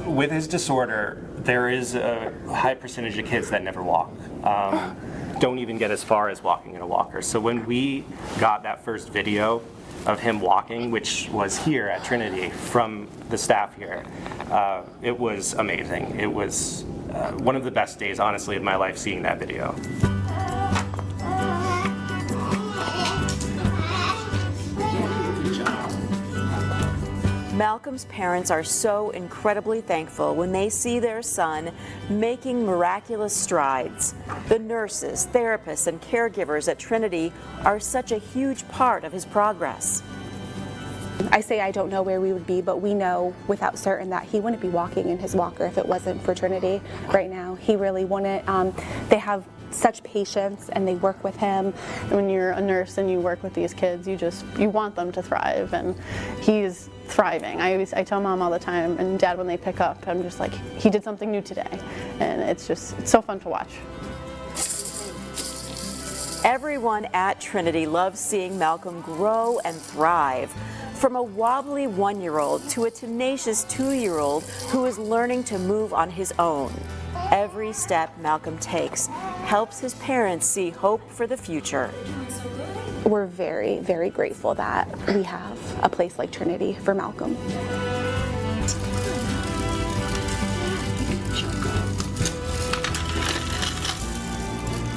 S12: With his disorder, there is a high percentage of kids that never walk. Don't even get as far as walking in a walker. So when we got that first video of him walking, which was here at Trinity from the staff here, it was amazing. It was one of the best days, honestly, of my life, seeing that video.
S3: Malcolm's parents are so incredibly thankful when they see their son making miraculous strides. The nurses, therapists, and caregivers at Trinity are such a huge part of his progress.
S13: I say I don't know where we would be, but we know without certain that he wouldn't be walking in his walker if it wasn't for Trinity right now. He really wouldn't. They have such patience and they work with him.
S11: When you're a nurse and you work with these kids, you want them to thrive, and he's thriving. I tell Mom all the time, and Dad when they pick up, I'm just like, he did something new today, and it's so fun to watch.
S3: Everyone at Trinity loves seeing Malcolm grow and thrive. From a wobbly 1-year-old to a tenacious 2-year-old who is learning to move on his own. Every step Malcolm takes helps his parents see hope for the future.
S13: We're very, very grateful that we have a place like Trinity for Malcolm.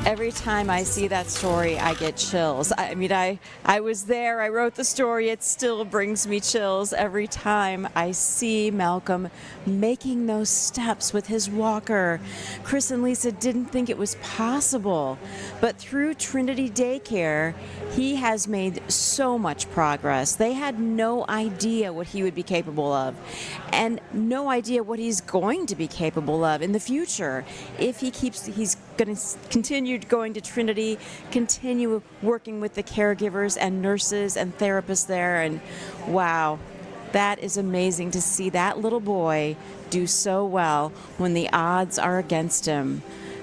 S3: Every time I see that story, I get chills. I mean, I was there, I wrote the story, it still brings me chills every time I see Malcolm making those steps with his walker. Chris and Lisa didn't think it was possible, but through Trinity Daycare, he has made so much progress. They had no idea what he would be capable of, and no idea what he's going to be capable of in the future. If he's going to continue going to Trinity, continue working with the caregivers and nurses and therapists there, and wow, that is amazing to see that little boy do so well when the odds are against him.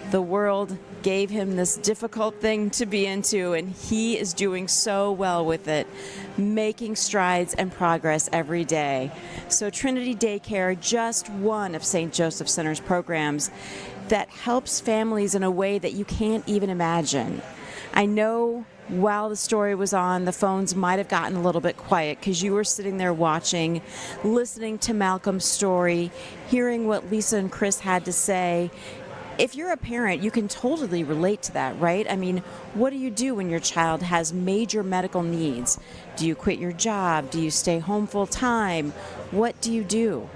S3: The world gave him this difficult thing to be into, and he is doing so well with it, making strides and progress every day. So Trinity Daycare, just one of St. Joseph Center's programs that helps families in a way that you can't even imagine. I know while the story was on, the phones might have gotten a little bit quiet because you were sitting there watching, listening to Malcolm's story, hearing what Lisa and Chris had to say. If you're a parent, you can totally relate to that, right? I mean, what do you do when your child has major medical needs? Do you quit your job? Do you stay home full time? What do you do?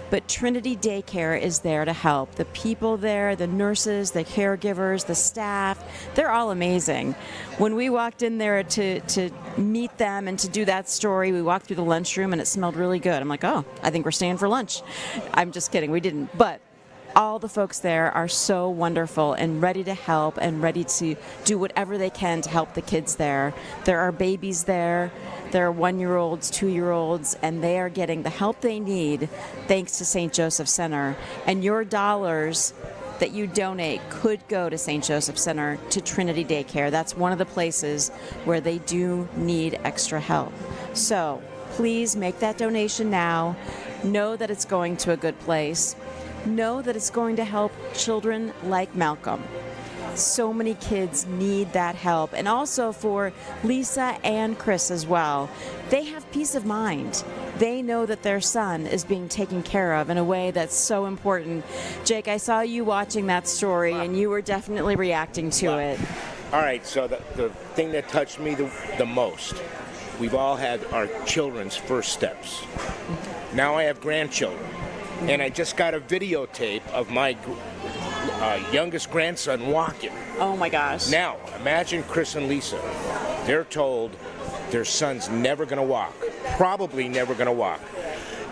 S3: But Trinity Daycare is there to help. The people there, the nurses, the caregivers, the staff, they're all amazing. When we walked in there to meet them and to do that story, we walked through the lunchroom and it smelled really good. I'm like, oh, I think we're staying for lunch. I'm just kidding, we didn't. But all the folks there are so wonderful and ready to help and ready to do whatever they can to help the kids there. There are babies there. There are 1-year-olds, 2-year-olds, and they are getting the help they need thanks to St. Joseph Center. And your dollars that you donate could go to St. Joseph Center, to Trinity Daycare. That's one of the places where they do need extra help. So please make that donation now. Know that it's going to a good place. Know that it's going to help children like Malcolm. So many kids need that help. And also for Lisa and Chris as well. They have peace of mind. They know that their son is being taken care of in a way that's so important. Jake, I saw you watching that story and you were definitely reacting to it.
S5: All right, so the thing that touched me the most, we've all had our children's first steps. Now I have grandchildren. And I just got a videotape of my youngest grandson walking.
S3: Oh my gosh.
S5: Now, imagine Chris and Lisa. They're told their son's never going to walk, probably never going to walk.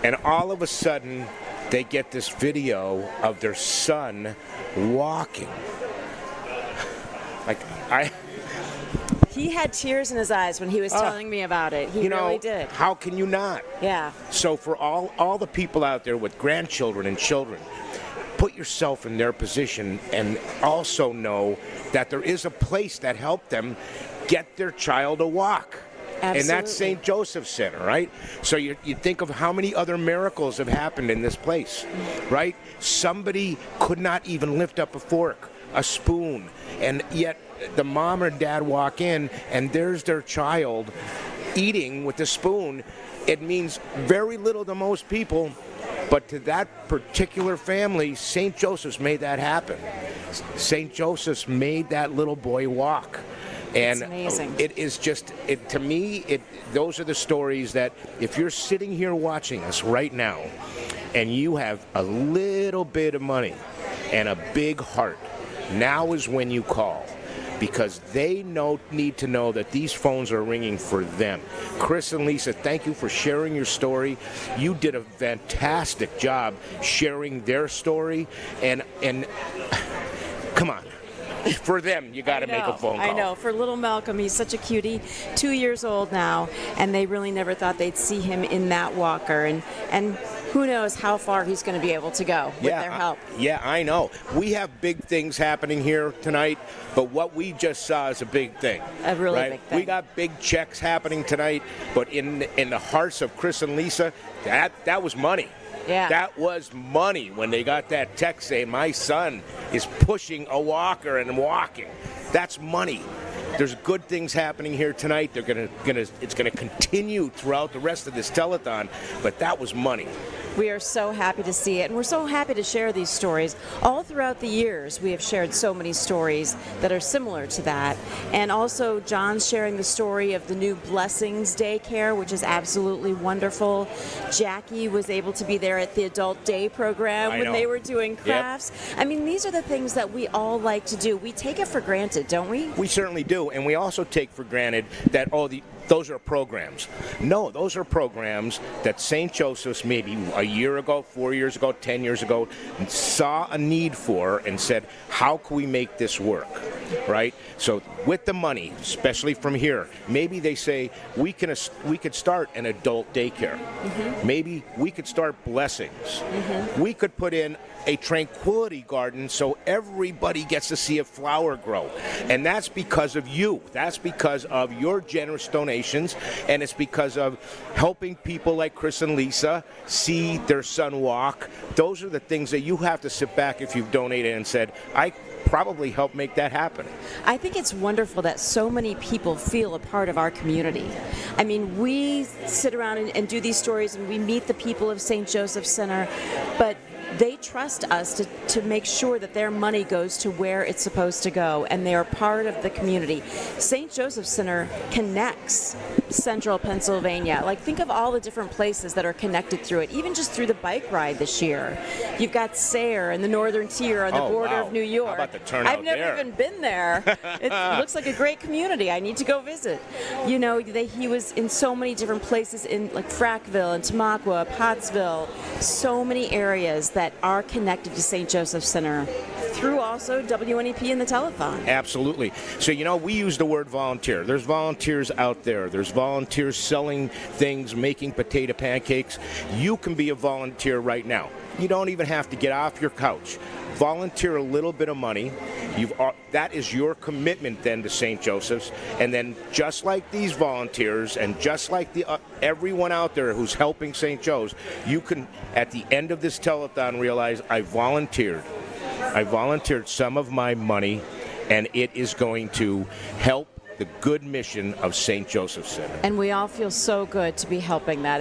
S5: And all of a sudden, they get this video of their son walking.
S3: He had tears in his eyes when he was telling me about it. He really did.
S5: How can you not?
S3: Yeah.
S5: So for all the people out there with grandchildren and children, put yourself in their position and also know that there is a place that helped them get their child to walk.
S3: Absolutely.
S5: And that's St. Joseph Center, right? So you think of how many other miracles have happened in this place, right? Somebody could not even lift up a fork, a spoon, and yet the mom or dad walk in and there's their child eating with the spoon. It means very little to most people, but to that particular family, St. Joseph's made that happen. St. Joseph's made that little boy walk. And
S3: It's amazing.
S5: it is just, to me, those are the stories that if you're sitting here watching us right now and you have a little bit of money and a big heart, now is when you call. Because they need to know that these phones are ringing for them. Chris and Lisa, thank you for sharing your story. You did a fantastic job sharing their story. And come on. For them, you got to make a phone call.
S3: I know. For little Malcolm, he's such a cutie, 2 years old now, and they really never thought they'd see him in that walker. And who knows how far he's going to be able to go with their help.
S5: Yeah, I know. We have big things happening here tonight, but what we just saw is a big thing.
S3: A really
S5: right?
S3: big thing.
S5: We got big checks happening tonight, but in the hearts of Chris and Lisa, that was money.
S3: Yeah.
S5: That was money when they got that text saying, my son is pushing a walker and walking. That's money. There's good things happening here tonight. It's gonna continue throughout the rest of this telethon, but that was money.
S3: We are so happy to see it, and we're so happy to share these stories. All throughout the years, we have shared so many stories that are similar to that. And also, John's sharing the story of the new Blessings Daycare, which is absolutely wonderful. Jackie was able to be there at the Adult Day program when they were doing crafts. Yep. I mean, these are the things that we all like to do. We take it for granted, don't we?
S5: We certainly do, and we also take for granted that, those are programs. No, those are programs that St. Joseph's maybe a year ago, 4 years ago, 10 years ago saw a need for and said, how can we make this work, right? So with the money, especially from here, maybe they say we could start an adult daycare. Mm-hmm. Maybe we could start Blessings. Mm-hmm. We could put in a tranquility garden so everybody gets to see a flower grow. And that's because of you. That's because of your generous donations, and it's because of helping people like Chris and Lisa see their son walk. Those are the things that you have to sit back if you've donated and said, I probably helped make that happen.
S3: I think it's wonderful that so many people feel a part of our community. I mean, we sit around and do these stories and we meet the people of St. Joseph's Center, but they trust us to make sure that their money goes to where it's supposed to go, and they are part of the community. St. Joseph's Center connects central Pennsylvania. Like, think of all the different places that are connected through it, even just through the bike ride this year. You've got Sayre and the Northern Tier on the border of New York.
S5: How about the turnout
S3: I've never even been there. It looks like a great community. I need to go visit. You know, he was in so many different places in like Frackville and Tamaqua, Pottsville, so many areas that are connected to St. Joseph's Center through also WNEP and the Telethon.
S5: Absolutely. So, we use the word volunteer. There's volunteers out there. There's volunteers selling things, making potato pancakes. You can be a volunteer right now. You don't even have to get off your couch. Volunteer a little bit of money. That is your commitment then to St. Joseph's. And then just like these volunteers and just like everyone out there who's helping St. Joe's, you can, at the end of this telethon, realize I volunteered some of my money, and it is going to help the good mission of St. Joseph's Center.
S3: And we all feel so good to be helping that.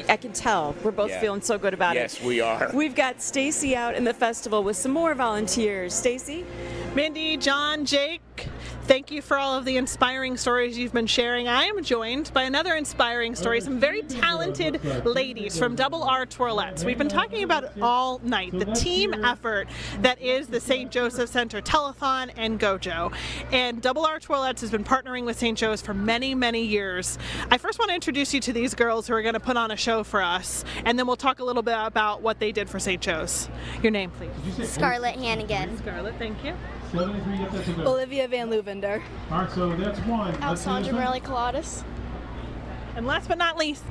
S3: I can tell we're both feeling so good about it.
S5: Yes, we are.
S3: We've got Stacy out in the festival with some more volunteers. Stacy?
S4: Mindy, John, Jake, thank you for all of the inspiring stories you've been sharing. I am joined by another inspiring story, some very talented ladies from Double R Twirlettes. We've been talking about it all night, the team effort that is the St. Joseph Center Telethon and Gojo. And Double R Twirlettes has been partnering with St. Joe's for many, many years. I first want to introduce you to these girls who are going to put on a show for us, and then we'll talk a little bit about what they did for St. Joe's. Your name, please.
S14: Scarlett Hannigan.
S4: Scarlett, thank you.
S14: Olivia Van Luvender.
S15: All right, so that's one.
S14: Alessandra Morelli Coladas.
S4: And last but not least,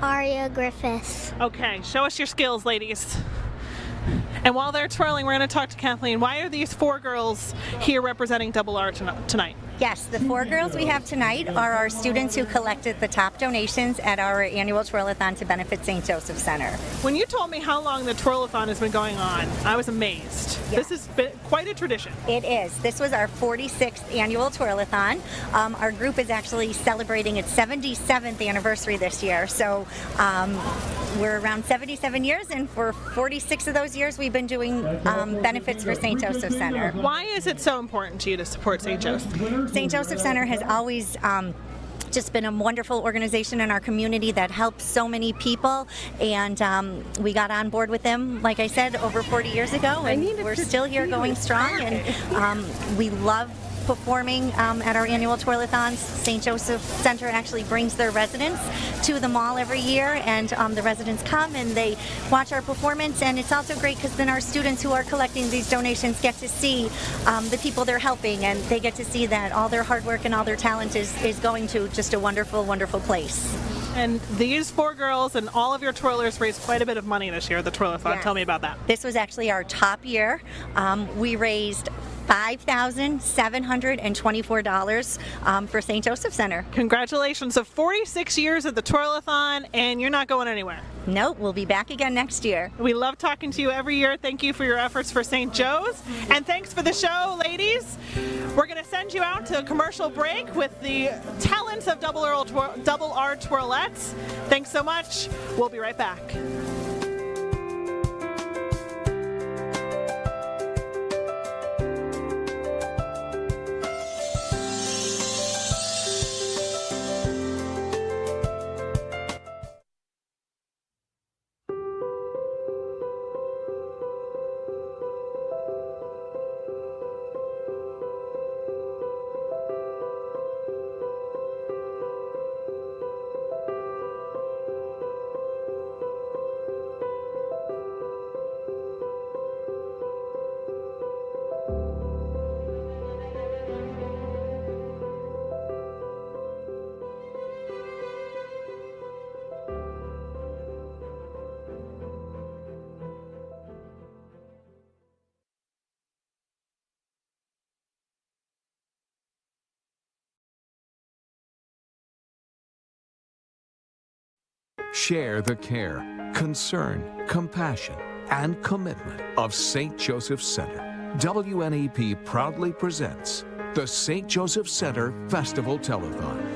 S14: Aria Griffiths.
S4: Okay, show us your skills, ladies. And while they're twirling, we're going to talk to Kathleen. Why are these four girls here representing Double R tonight?
S16: Yes, the four girls we have tonight are our students who collected the top donations at our annual Twirlathon to benefit St. Joseph Center.
S4: When you told me how long the Twirlathon has been going on, I was amazed. This has been quite a tradition.
S16: It is. This was our 46th annual Telethon. Our group is actually celebrating its 77th anniversary this year. So we're around 77 years, and for 46 of those years, we've been doing benefits for St. Joseph Center.
S4: Why is it so important to you to support St. Joseph?
S16: St. Joseph Center has always just been a wonderful organization in our community that helps so many people, and we got on board with them, like I said, over 40 years ago, and we're still here going strong, and we love performing at our annual Telethons. St. Joseph Center actually brings their residents to the mall every year, and the residents come and they watch our performance, and it's also great because then our students who are collecting these donations get to see the people they're helping, and they get to see that all their hard work and all their talent is going to just a wonderful, wonderful place.
S4: And these 4 girls and all of your twirlers raised quite a bit of money this year at the Telethon.
S16: Yes.
S4: Tell me about that.
S16: This was actually our top year. We raised $5,724 for St. Joseph Center.
S4: Congratulations. So 46 years at the Telethon, and you're not going anywhere.
S16: Nope, we'll be back again next year.
S4: We love talking to you every year. Thank you for your efforts for St. Joe's. And thanks for the show, ladies. We're going to send you out to a commercial break with the talents of Double R Twirlettes. Thanks so much. We'll be right back.
S1: Share the care, concern, compassion, and commitment of St. Joseph Center. WNEP proudly presents the St. Joseph Center Festival Telethon.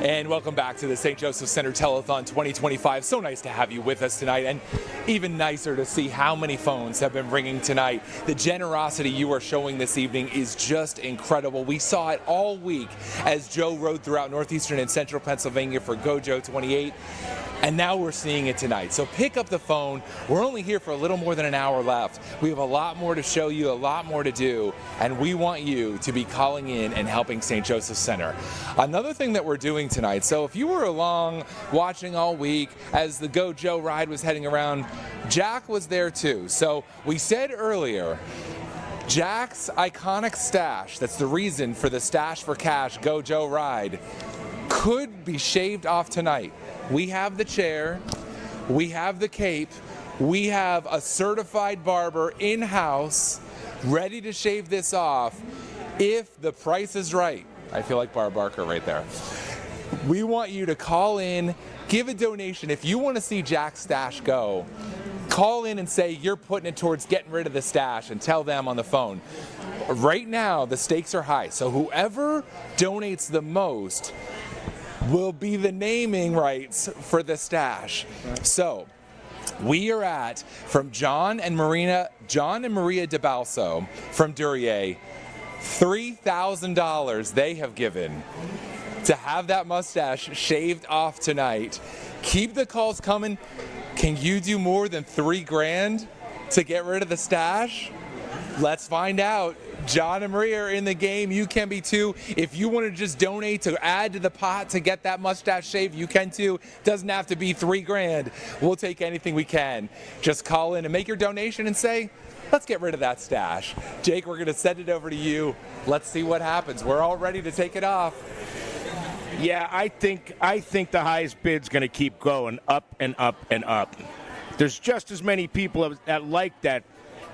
S2: And welcome back to the St. Joseph Center Telethon 2025. So nice to have you with us tonight, and even nicer to see how many phones have been ringing tonight. The generosity you are showing this evening is just incredible. We saw it all week as Joe rode throughout northeastern and central Pennsylvania for Go Joe 28. And now we're seeing it tonight. So pick up the phone. We're only here for a little more than an hour left. We have a lot more to show you, a lot more to do, and we want you to be calling in and helping St. Joseph Center. Another thing that we're doing tonight, so if you were along watching all week as the Go Joe ride was heading around, Jack was there too. So we said earlier, Jack's iconic stash, that's the reason for the Stash for Cash Go Joe ride, could be shaved off tonight. We have the chair, we have the cape, we have a certified barber in-house ready to shave this off if the price is right. I feel like Barb Barker right there. We want you to call in, give a donation. If you want to see Jack's stash go, call in and say you're putting it towards getting rid of the stash and tell them on the phone. Right now, the stakes are high, so whoever donates the most will be the naming rights for the stash. So we are at, from John and Maria DeBalso from Duryea, $3,000 they have given to have that mustache shaved off tonight. Keep the calls coming. Can you do more than $3,000 to get rid of the stash? Let's find out. John and Maria are in the game. You can be too. If you want to just donate to add to the pot to get that mustache shaved, you can too. Doesn't have to be $3,000. We'll take anything we can. Just call in and make your donation and say, let's get rid of that stash. Jake, we're going to send it over to you. Let's see what happens. We're all ready to take it off.
S5: Yeah, I think the highest bid's going to keep going up and up and up. There's just as many people that like that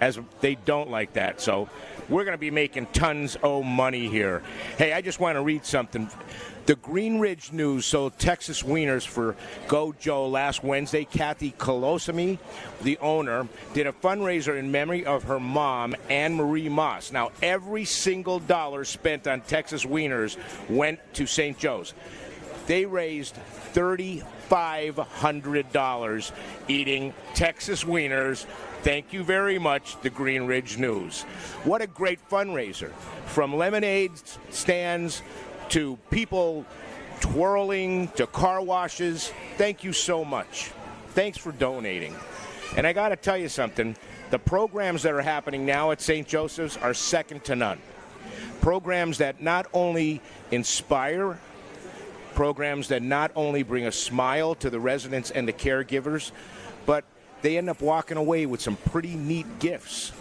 S5: as they don't like that. So we're going to be making tons of money here. Hey, I just want to read something. The Green Ridge News sold Texas wieners for Go Joe last Wednesday. Kathy Colosimi, the owner, did a fundraiser in memory of her mom, Anne Marie Moss. Now, every single dollar spent on Texas wieners went to St. Joe's. They raised $3,500 eating Texas wieners. Thank you very much, the Green Ridge News. What a great fundraiser. From lemonade stands to people twirling to car washes. Thank you so much. Thanks for donating. And I got to tell you something. The programs that are happening now at St. Joseph's are second to none. Programs that not only inspire, programs that not only bring a smile to the residents and the caregivers, but they end up walking away with some pretty neat gifts.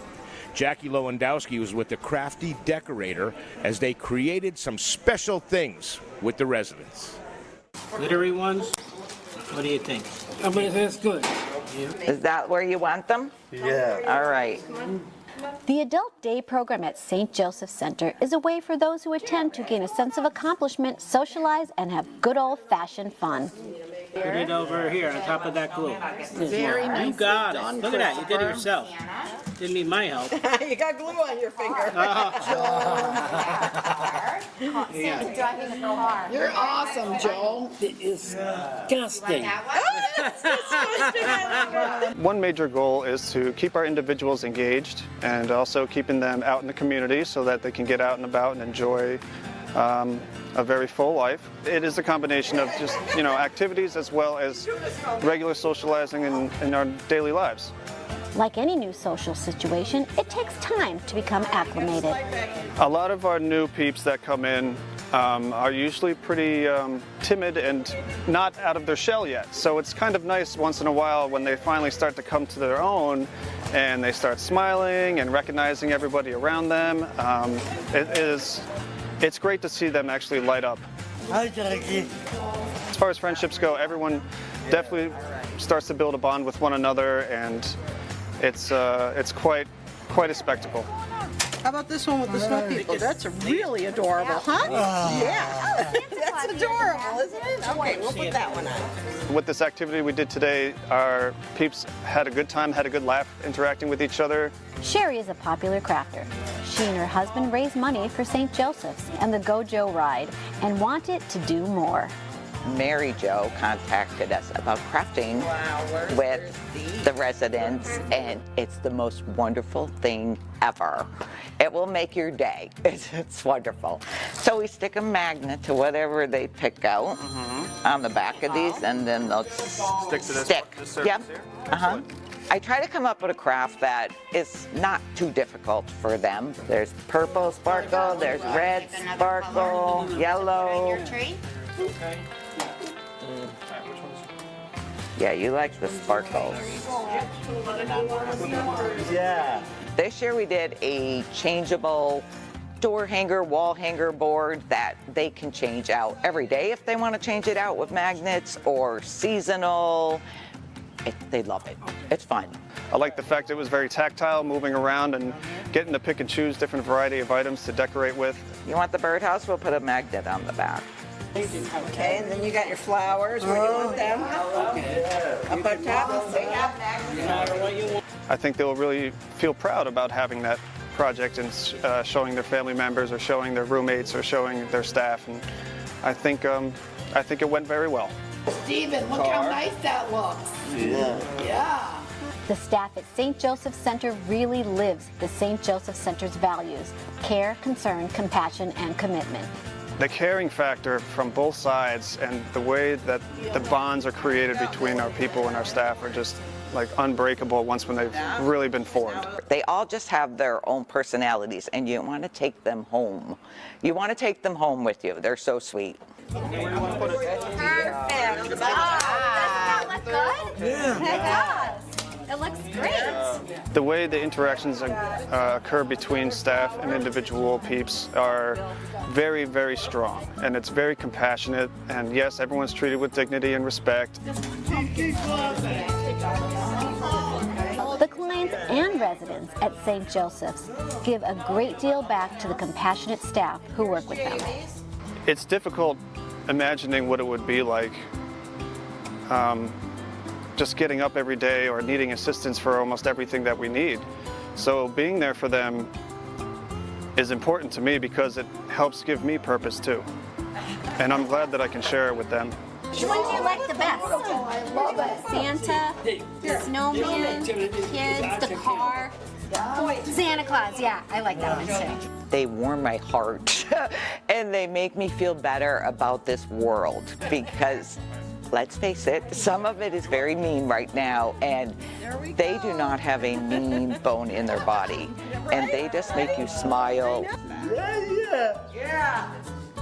S5: Jackie Lewandowski was with the Crafty Decorator as they created some special things with the residents.
S15: Glittery ones? What do you think? I mean, that's good.
S17: Is that where you want them?
S15: Yeah.
S17: All right.
S18: The Adult Day program at St. Joseph Center is a way for those who attend to gain a sense of accomplishment, socialize, and have good old-fashioned fun.
S15: Put it over here on top of that glue.
S17: Very nice.
S15: You got it. Look at that. You did it yourself. Didn't need my help.
S17: You got glue on your finger.
S15: Yeah.
S17: You're awesome, Joe.
S15: Disgusting.
S19: One major goal is to keep our individuals engaged and also keeping them out in the community so that they can get out and about and enjoy a very full life. It is a combination of just, activities as well as regular socializing in our daily lives.
S18: Like any new social situation, it takes time to become acclimated.
S19: A lot of our new peeps that come in are usually pretty timid and not out of their shell yet. So it's kind of nice once in a while when they finally start to come to their own and they start smiling and recognizing everybody around them. It's great to see them actually light up. As far as friendships go, everyone definitely starts to build a bond with one another, and it's quite a spectacle.
S17: How about this one with the snow people? That's really adorable, huh? Yeah. That's adorable, isn't it? Okay, we'll put that one on.
S19: With this activity we did today, our peeps had a good time, had a good laugh interacting with each other.
S18: Sherry is a popular crafter. She and her husband raised money for St. Joseph's and the Go Joe ride and wanted to do more.
S17: Mary Jo contacted us about crafting with the residents, and it's the most wonderful thing ever. It will make your day. It's wonderful. So we stick a magnet to whatever they pick out on the back of these, and then they'll
S19: Stick to this surface
S17: Yep.
S19: here?
S17: I try to come up with a craft that is not too difficult for them. There's purple sparkle, there's red sparkle, yellow. Yeah, you like the sparkles.
S15: Yeah.
S17: This year we did a changeable door hanger, wall hanger board that they can change out every day if they want to change it out with magnets or seasonal. They love it. It's fun.
S19: I like the fact it was very tactile, moving around and getting to pick and choose different variety of items to decorate with.
S17: You want the birdhouse? We'll put a magnet on the back.
S20: Okay, and then you got your flowers. Where do you want them? Up on top?
S19: I think they'll really feel proud about having that project and showing their family members or showing their roommates or showing their staff. And I think it went very well.
S20: Steven, look how nice that looks. Yeah.
S18: The staff at St. Joseph Center really lives the St. Joseph Center's values: care, concern, compassion, and commitment.
S19: The caring factor from both sides and the way that the bonds are created between our people and our staff are just like unbreakable once when they've really been formed.
S17: They all just have their own personalities, and you want to take them home. You want to take them home with you. They're so sweet.
S20: Perfect. Doesn't that look good? Yeah. It does. It looks great.
S19: The way the interactions occur between staff and individual peeps are very, very strong, and it's very compassionate, and yes, everyone's treated with dignity and respect.
S18: The clients and residents at St. Joseph's give a great deal back to the compassionate staff who work with them.
S19: It's difficult imagining what it would be like just getting up every day or needing assistance for almost everything that we need. So being there for them is important to me because it helps give me purpose too. And I'm glad that I can share it with them.
S18: Which one do you like the best? Santa, the snowman, kids, the car, Santa Claus. Yeah, I like that one too.
S17: They warm my heart and they make me feel better about this world because, let's face it, some of it is very mean right now, and they do not have a mean bone in their body, and they just make you smile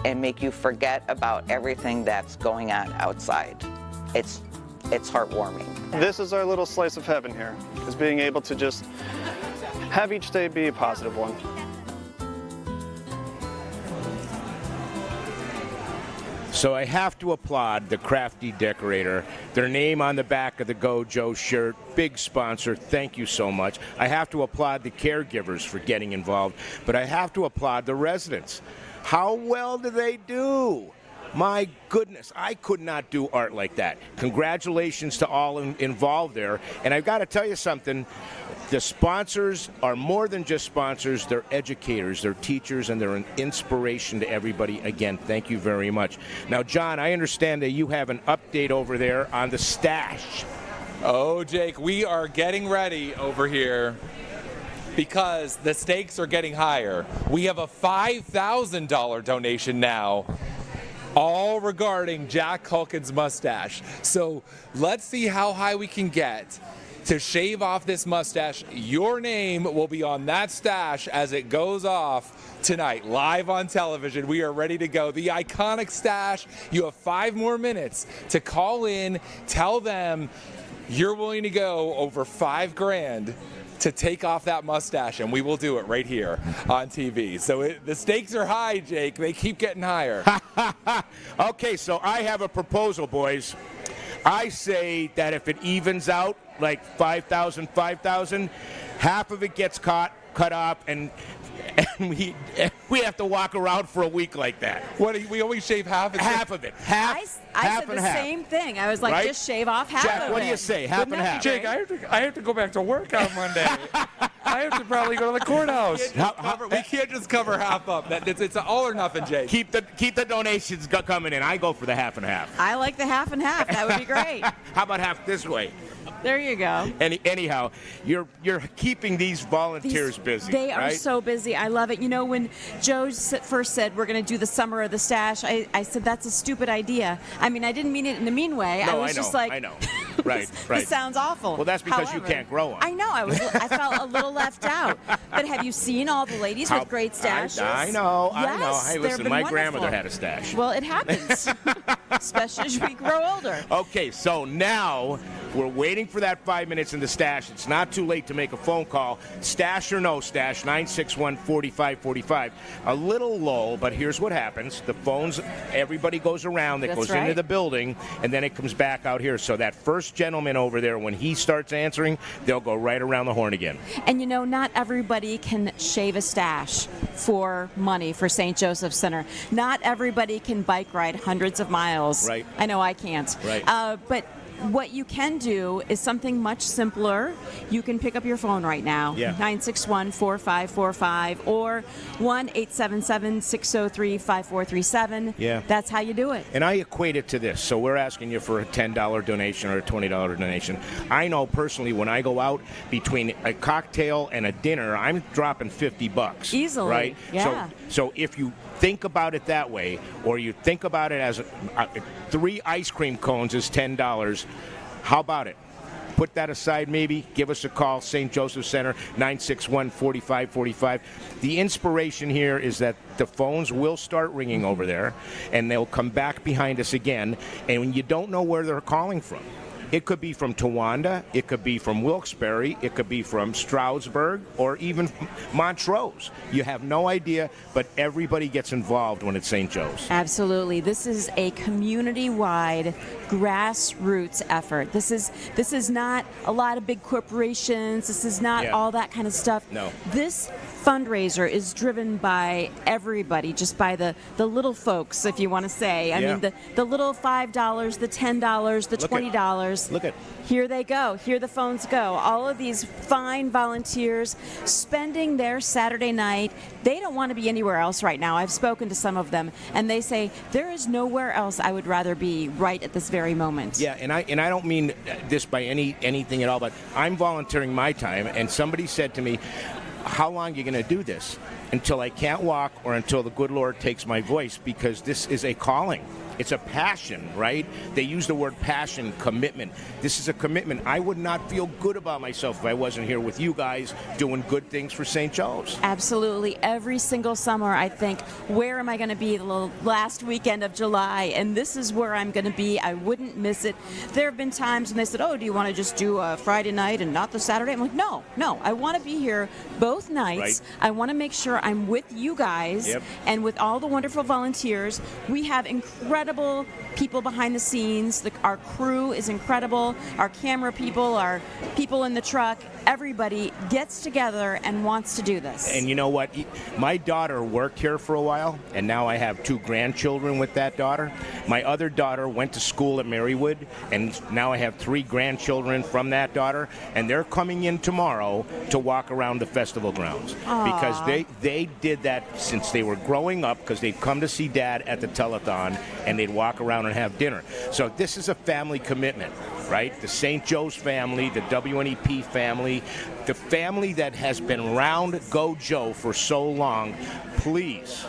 S17: and make you forget about everything that's going on outside. It's heartwarming.
S19: This is our little slice of heaven here, is being able to just have each day be a positive one.
S5: So I have to applaud the crafty decorator. Their name on the back of the Go Joe shirt, big sponsor, thank you so much. I have to applaud the caregivers for getting involved, but I have to applaud the residents. How well do they do? My goodness, I could not do art like that. Congratulations to all involved there. And I've got to tell you something, the sponsors are more than just sponsors, they're educators, they're teachers, and they're an inspiration to everybody. Again, thank you very much. Now, John, I understand that you have an update over there on the stash.
S2: Oh, Jake, we are getting ready over here because the stakes are getting higher. We have a $5,000 donation now, all regarding Jack Culkin's mustache. So let's see how high we can get to shave off this mustache. Your name will be on that stash as it goes off tonight, live on television. We are ready to go. The iconic stash. You have 5 more minutes to call in, tell them you're willing to go over $5,000 to take off that mustache, and we will do it right here on TV. So the stakes are high, Jake. They keep getting higher.
S5: Okay, so I have a proposal, boys. I say that if it evens out, like 5,000, 5,000, half of it gets cut off, and we have to walk around for a week like that.
S2: What, we always shave half of it?
S5: Half of it.
S3: I said the same thing. I was like,
S5: right?
S3: Just shave off half
S5: Jack,
S3: of it.
S5: what do you say? Half
S3: Wouldn't
S5: and
S3: that
S5: half.
S3: be
S2: Jake,
S3: great?
S2: I have to go back to work on Monday. I have to probably go to the courthouse. We can't just cover half up. It's an all or nothing, Jake.
S5: Keep the donations coming in. I go for the half and half.
S3: I like the half and half. That would be great.
S5: How about half this way?
S3: There you go.
S5: Anyhow, you're keeping these volunteers busy.
S3: They are
S5: right?
S3: so busy. I love it. You know, when Joe first said we're going to do the summer of the stash, I said that's a stupid idea. I mean, I didn't mean it in a mean way.
S5: No,
S3: I was just like,
S5: I know. Right,
S3: This sounds awful.
S5: Well, that's because
S3: However,
S5: you can't grow them.
S3: I know. I felt a little left out. But have you seen all the ladies with great stashes?
S5: I know.
S3: Yes,
S5: Hey,
S3: they've
S5: listen,
S3: been
S5: my
S3: wonderful.
S5: grandmother had a stash.
S3: Well, it happens, especially as we grow older.
S5: Okay, so now we're waiting for that 5 minutes in the stash. It's not too late to make a phone call. Stash or no stash, 961-4545. A little low, but here's what happens. The phones, everybody goes around, that
S3: That's
S5: goes
S3: right.
S5: into the building, and then it comes back out here. So that first gentleman over there, when he starts answering, they'll go right around the horn again.
S3: And you know, not everybody can shave a stash for money for St. Joseph Center. Not everybody can bike ride hundreds of miles.
S5: Right.
S3: I know I can't.
S5: Right.
S3: But what you can do is something much simpler. You can pick up your phone right now,
S5: Yeah.
S3: 961-4545 or 1-877-603-5437.
S5: Yeah.
S3: That's how you do it.
S5: And I equate it to this. So we're asking you for a $10 donation or a $20 donation. I know personally when I go out between a cocktail and a dinner, I'm dropping $50.
S3: Easily,
S5: Right?
S3: yeah.
S5: So if you think about it that way, or you think about it as 3 ice cream cones is $10, how about it? Put that aside maybe. Give us a call, St. Joseph Center, 961-4545. The inspiration here is that the phones will start ringing over there, and they'll come back behind us again, and you don't know where they're calling from. It could be from Towanda, it could be from Wilkes-Barre, it could be from Stroudsburg, or even Montrose. You have no idea, but everybody gets involved when it's St. Joe's.
S3: Absolutely. This is a community-wide grassroots effort. This is not a lot of big corporations. This is not all that kind of stuff.
S5: No.
S3: This fundraiser is driven by everybody, just by the little folks, if you want to say. I mean, the little $5, the $10, the $20.
S5: Look at.
S3: Here they go. Here the phones go. All of these fine volunteers spending their Saturday night. They don't want to be anywhere else right now. I've spoken to some of them, and they say, there is nowhere else I would rather be right at this very moment.
S5: Yeah, and I don't mean this by anything at all, but I'm volunteering my time, and somebody said to me, how long are you going to do this? Until I can't walk or until the good Lord takes my voice, because this is a calling. It's a passion, right? They use the word passion, commitment. This is a commitment. I would not feel good about myself if I wasn't here with you guys doing good things for St. Joe's.
S3: Absolutely. Every single summer I think, where am I going to be the last weekend of July? And this is where I'm going to be. I wouldn't miss it. There have been times when they said, oh, do you want to just do a Friday night and not the Saturday? I'm like, no. I want to be here both nights.
S5: Right.
S3: I want to make sure I'm with you guys and with all the wonderful volunteers. We have incredible people behind the scenes. Our crew is incredible. Our camera people, our people in the truck, everybody gets together and wants to do this.
S5: And you know what? My daughter worked here for a while, and now I have 2 grandchildren with that daughter. My other daughter went to school at Marywood, and now I have 3 grandchildren from that daughter, and they're coming in tomorrow to walk around the festival grounds.
S3: Aww.
S5: Because they did that since they were growing up, because they'd come to see Dad at the Telethon, and they'd walk around and have dinner. So this is a family commitment, right? The St. Joe's family, the WNEP family, the family that has been around Go Joe for so long. Please,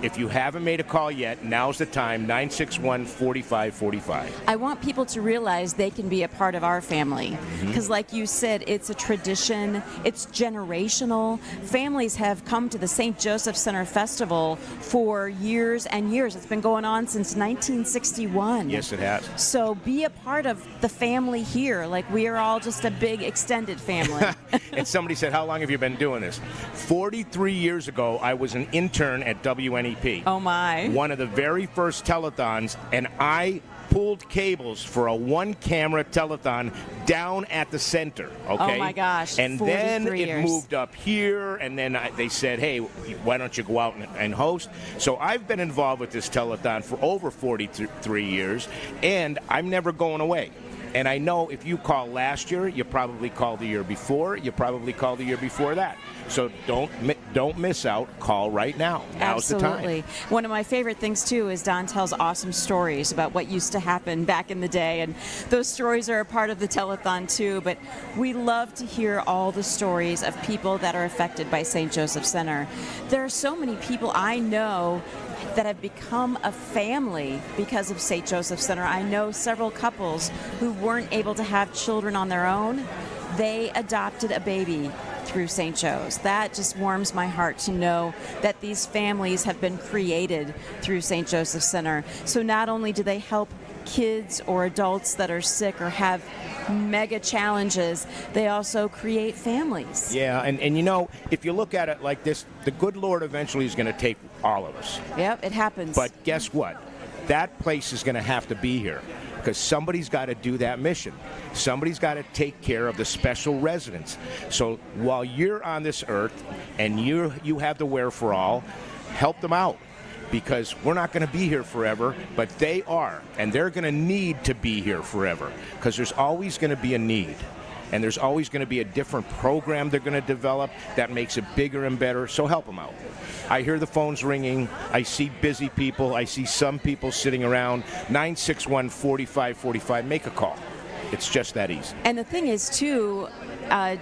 S5: if you haven't made a call yet, now's the time, 961-4545.
S3: I want people to realize they can be a part of our family. Because like you said, it's a tradition, it's generational. Families have come to the St. Joseph Center Festival for years and years. It's been going on since 1961.
S5: Yes, it has.
S3: So be a part of the family here. Like, we are all just a big extended family.
S5: And somebody said, how long have you been doing this? 43 years ago, I was an intern at WNEP.
S3: Oh my.
S5: One of the very first telethons, and I pulled cables for a 1-camera telethon down at the center, okay?
S3: Oh my gosh,
S5: and then
S3: 43
S5: it
S3: years.
S5: moved up here, and then they said, hey, why don't you go out and host? So I've been involved with this telethon for over 43 years, and I'm never going away. And I know if you call last year, you probably called the year before, you probably called the year before that. So don't miss out. Call right now. Now's the time.
S3: Absolutely. One of my favorite things, too, is Don tells awesome stories about what used to happen back in the day. And those stories are a part of the telethon, too. But we love to hear all the stories of people that are affected by St. Joseph Center. There are so many people I know that have become a family because of St. Joseph Center. I know several couples who weren't able to have children on their own. They adopted a baby through St. Joe's. That just warms my heart to know that these families have been created through St. Joseph Center. So not only do they help kids or adults that are sick or have mega challenges, they also create families.
S5: Yeah, and you know, if you look at it like this, the good Lord eventually is going to take all of us.
S3: Yep, it happens.
S5: But guess what? That place is going to have to be here, because somebody's got to do that mission. Somebody's got to take care of the special residents. So while you're on this earth and you have the wherewithal, help them out. Because we're not going to be here forever, but they are. And they're going to need to be here forever, because there's always going to be a need. And there's always going to be a different program they're going to develop that makes it bigger and better. So help them out. I hear the phones ringing. I see busy people. I see some people sitting around. 961-4545. Make a call. It's just that easy.
S3: And the thing is, too,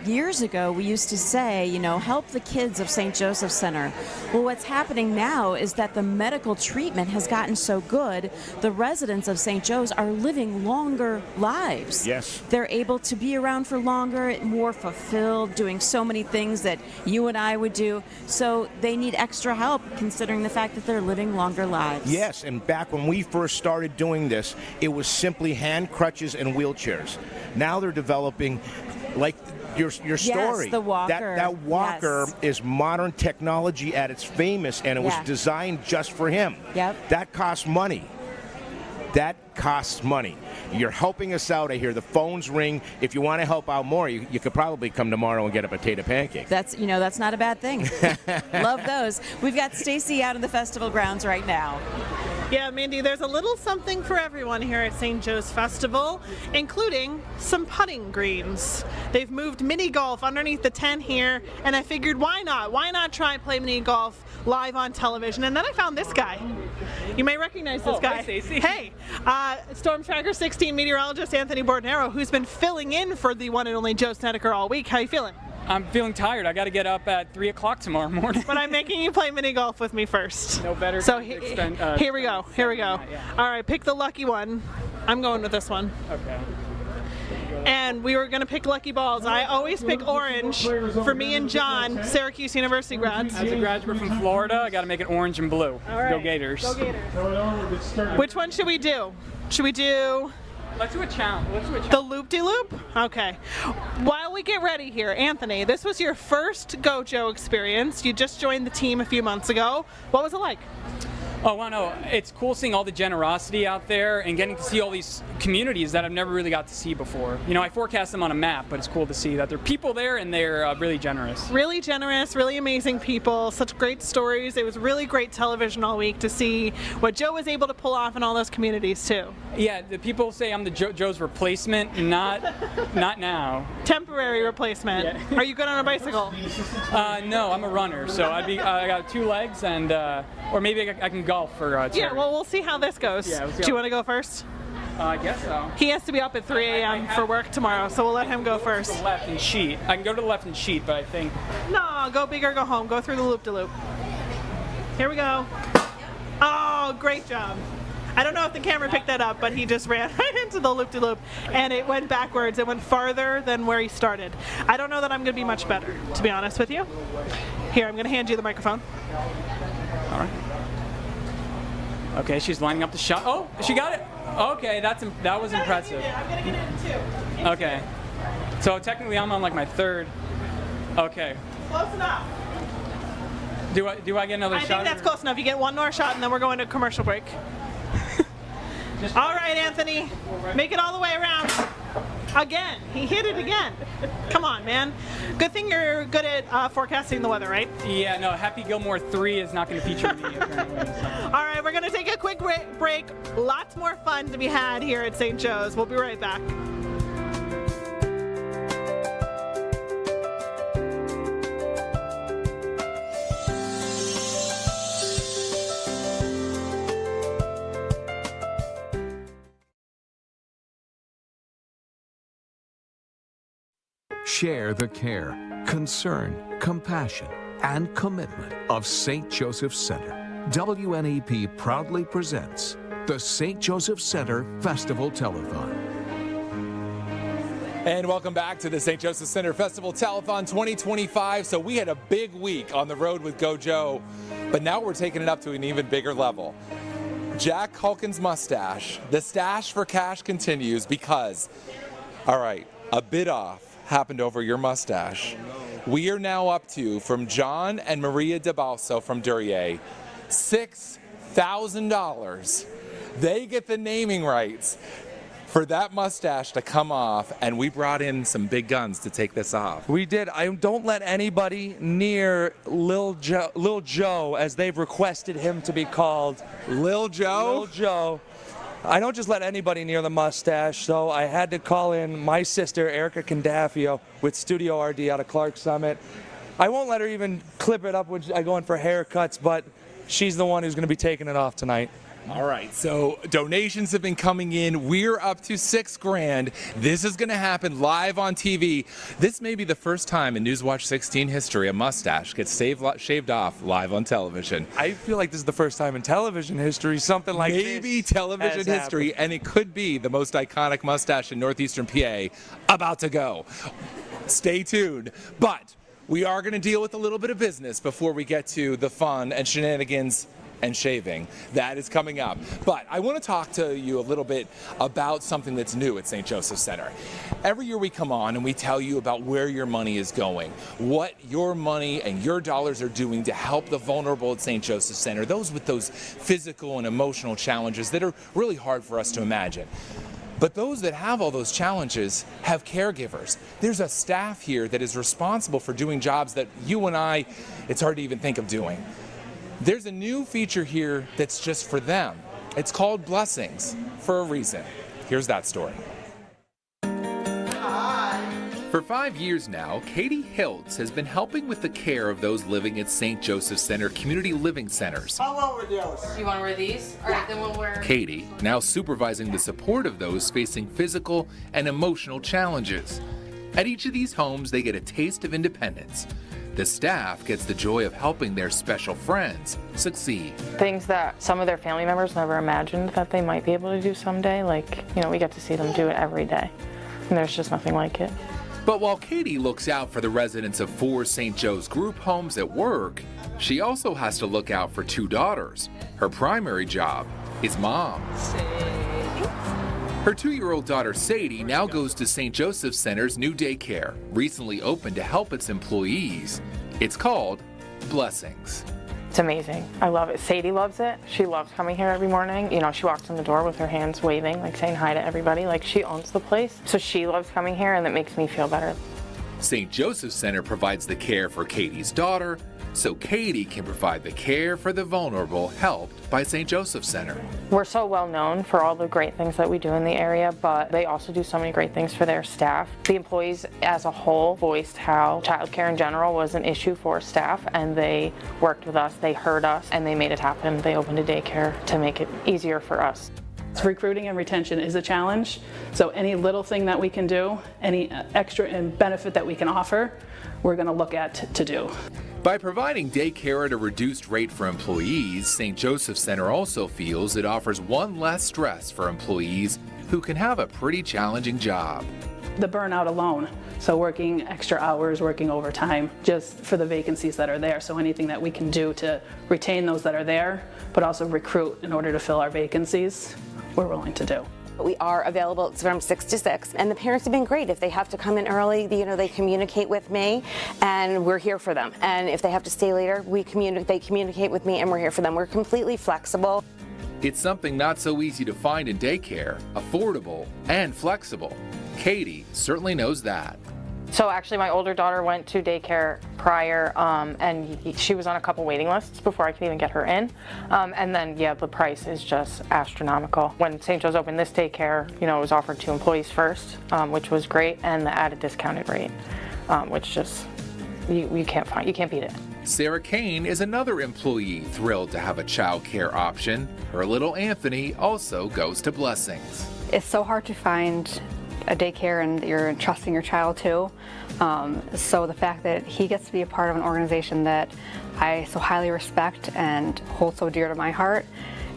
S3: years ago, we used to say, you know, help the kids of St. Joseph Center. Well, what's happening now is that the medical treatment has gotten so good, the residents of St. Joe's are living longer lives.
S5: Yes.
S3: They're able to be around for longer, more fulfilled, doing so many things that you and I would do. So they need extra help, considering the fact that they're living longer lives.
S5: Yes, and back when we first started doing this, it was simply hand crutches and wheelchairs. wheelchairs. Now they're developing, like your story.
S3: the walker.
S5: That walker
S3: Yes.
S5: is modern technology at its famous, and it was designed just for him.
S3: Yep.
S5: That costs money. That costs money. You're helping us out. I hear the phones ring. If you want to help out more, you could probably come tomorrow and get a potato pancake.
S3: That's not a bad thing. Love those. We've got Stacy out in the festival grounds right now.
S4: Yeah, Mandy, there's a little something for everyone here at St. Joe's Festival, including some putting greens. They've moved mini golf underneath the tent here, and I figured why not? Why not try play mini golf live on television? And then I found this guy. You may recognize this guy.
S21: Hi, Stacey.
S4: Hey, Storm Tracker 16 meteorologist Anthony Bordenero, who's been filling in for the one and only Joe Snedeker all week. How you feeling?
S21: I'm feeling tired. I got to get up at 3 o'clock tomorrow morning.
S4: But I'm making you play mini golf with me first.
S21: No better.
S4: So
S21: time to spend,
S4: here we go. Here we go.
S21: Yeah.
S4: All right, pick the lucky one. I'm going with this one.
S21: Okay.
S4: And we were going to pick lucky balls. I always pick orange for me and John, Syracuse University grads.
S21: As a graduate from Florida, I got to make it orange and blue.
S4: All right.
S21: Go Gators.
S4: Go Gators. Which one should we do? Should we do...
S21: Let's do a challenge.
S4: The loop-de-loop? Okay. While we get ready here, Anthony, this was your first Gojo experience. You just joined the team a few months ago. What was it like?
S21: Oh, wow, no. It's cool seeing all the generosity out there and getting to see all these communities that I've never really got to see before. You know, I forecast them on a map, but it's cool to see that there are people there and they're really generous.
S4: Really generous, really amazing people, such great stories. It was really great television all week to see what Joe was able to pull off in all those communities, too.
S21: Yeah, the people say I'm the Joe's replacement, not now.
S4: Temporary replacement.
S21: Yeah.
S4: Are you good on a bicycle?
S21: No, I'm a runner, so I got 2 legs and, or maybe I can golf for charity.
S4: Yeah, well, we'll see how this goes.
S21: Yeah,
S4: do you want to go first?
S21: I guess so.
S4: He has to be up at 3 a.m. for work tomorrow, so we'll let him go first.
S21: To the left and sheet. I can go to the left and sheet, but I think...
S4: No, go big or go home. Go through the loop-de-loop. Here we go. Oh, great job. I don't know if the camera picked that up, but he just ran right into the loop-de-loop, and it went backwards. It went farther than where he started. I don't know that I'm going to be much better, to be honest with you. Here, I'm going to hand you the microphone.
S21: All right. Okay, she's lining up the shot. Oh, she got it. Okay, that was impressive.
S4: I'm gonna get it in 2.
S21: Okay, so technically I'm on like my 3rd. Okay.
S4: Close enough.
S21: Do I get another shot?
S4: I think that's close enough. You get one more shot, and then we're going to a commercial break. All right, Anthony, make it all the way around. Again, he hit it again. Come on, man. Good thing you're good at forecasting the weather, right?
S21: Yeah, no, Happy Gilmore 3 is not going to feature me apparently. So.
S4: All right, we're going to take a quick break. Lots more fun to be had here at St. Joe's. We'll be right back.
S1: Share the care, concern, compassion, and commitment of St. Joseph Center. WNEP proudly presents the St. Joseph Center Festival Telethon.
S2: And welcome back to the St. Joseph Center Festival Telethon 2025. So we had a big week on the road with Gojo, but now we're taking it up to an even bigger level. Jack Culkin's mustache, the stash for cash continues because, all right, a bit off happened over your mustache. We are now up to, from John and Maria DeBalso from Duryea, $6,000. They get the naming rights for that mustache to come off, and we brought in some big guns to take this off.
S10: We did. I don't let anybody near Lil Joe, as they've requested him to be called.
S2: Lil Joe?
S10: Lil Joe. I don't just let anybody near the mustache, so I had to call in my sister, Erica Candafio, with Studio RD out of Clark Summit. I won't let her even clip it up when I go in for haircuts, but she's the one who's going to be taking it off tonight.
S2: All right, so donations have been coming in. We're up to $6,000. This is going to happen live on TV. This may be the first time in Newswatch 16 history a mustache gets shaved off live on television.
S10: I feel like this is the first time in television history something like
S2: maybe
S10: this
S2: television history, and it could be the most iconic mustache in northeastern PA about to go. Stay tuned. But we are going to deal with a little bit of business before we get to the fun and shenanigans and shaving. That is coming up. But I want to talk to you a little bit about something that's new at St. Joseph Center. Every year we come on and we tell you about where your money is going, what your money and your dollars are doing to help the vulnerable at St. Joseph Center, those with those physical and emotional challenges that are really hard for us to imagine. But those that have all those challenges have caregivers. There's a staff here that is responsible for doing jobs that you and I, it's hard to even think of doing. There's a new feature here that's just for them. It's called Blessings, for a reason. Here's that story. For 5 years now, Katie Hiltz has been helping with the care of those living at St. Joseph Center Community Living Centers.
S6: How long were those? You want to wear these? All right, then we'll wear...
S2: Katie, now supervising the support of those facing physical and emotional challenges. At each of these homes, they get a taste of independence. The staff gets the joy of helping their special friends succeed.
S22: Things that some of their family members never imagined that they might be able to do someday, like, we get to see them do it every day. And there's just nothing like it.
S2: But while Katie looks out for the residents of 4 St. Joe's group homes at work, she also has to look out for 2 daughters. Her primary job is mom. Her 2-year-old daughter Sadie now goes to St. Joseph Center's new daycare, recently opened to help its employees. It's called Blessings.
S22: It's amazing. I love it. Sadie loves it. She loves coming here every morning. She walks in the door with her hands waving, like saying hi to everybody, like she owns the place. So she loves coming here, and that makes me feel better.
S2: St. Joseph Center provides the care for Katie's daughter, so Katie can provide the care for the vulnerable helped by St. Joseph Center.
S22: We're so well known for all the great things that we do in the area, but they also do so many great things for their staff. The employees as a whole voiced how childcare in general was an issue for staff, and they worked with us, they heard us, and they made it happen. They opened a daycare to make it easier for us.
S23: Recruiting and retention is a challenge, so any little thing that we can do, any extra and benefit that we can offer, we're going to look at to do.
S2: By providing daycare at a reduced rate for employees, St. Joseph Center also feels it offers one less stress for employees who can have a pretty challenging job.
S23: The burnout alone, so working extra hours, working overtime, just for the vacancies that are there. So anything that we can do to retain those that are there, but also recruit in order to fill our vacancies, we're willing to do.
S24: We are available from 6 to 6, and the parents have been great. If they have to come in early, they communicate with me, and we're here for them. And if they have to stay later, they communicate with me, and we're here for them. We're completely flexible.
S2: It's something not so easy to find in daycare, affordable and flexible. Katie certainly knows that.
S22: So actually my older daughter went to daycare prior, and she was on a couple waiting lists before I could even get her in. And then, the price is just astronomical. When St. Joe's opened this daycare, it was offered to employees first, which was great, and at a discounted rate, which just, you can't beat it.
S2: Sarah Kane is another employee thrilled to have a child care option. Her little Anthony also goes to Blessings.
S25: It's so hard to find a daycare and you're entrusting your child to. So the fact that he gets to be a part of an organization that I so highly respect and hold so dear to my heart,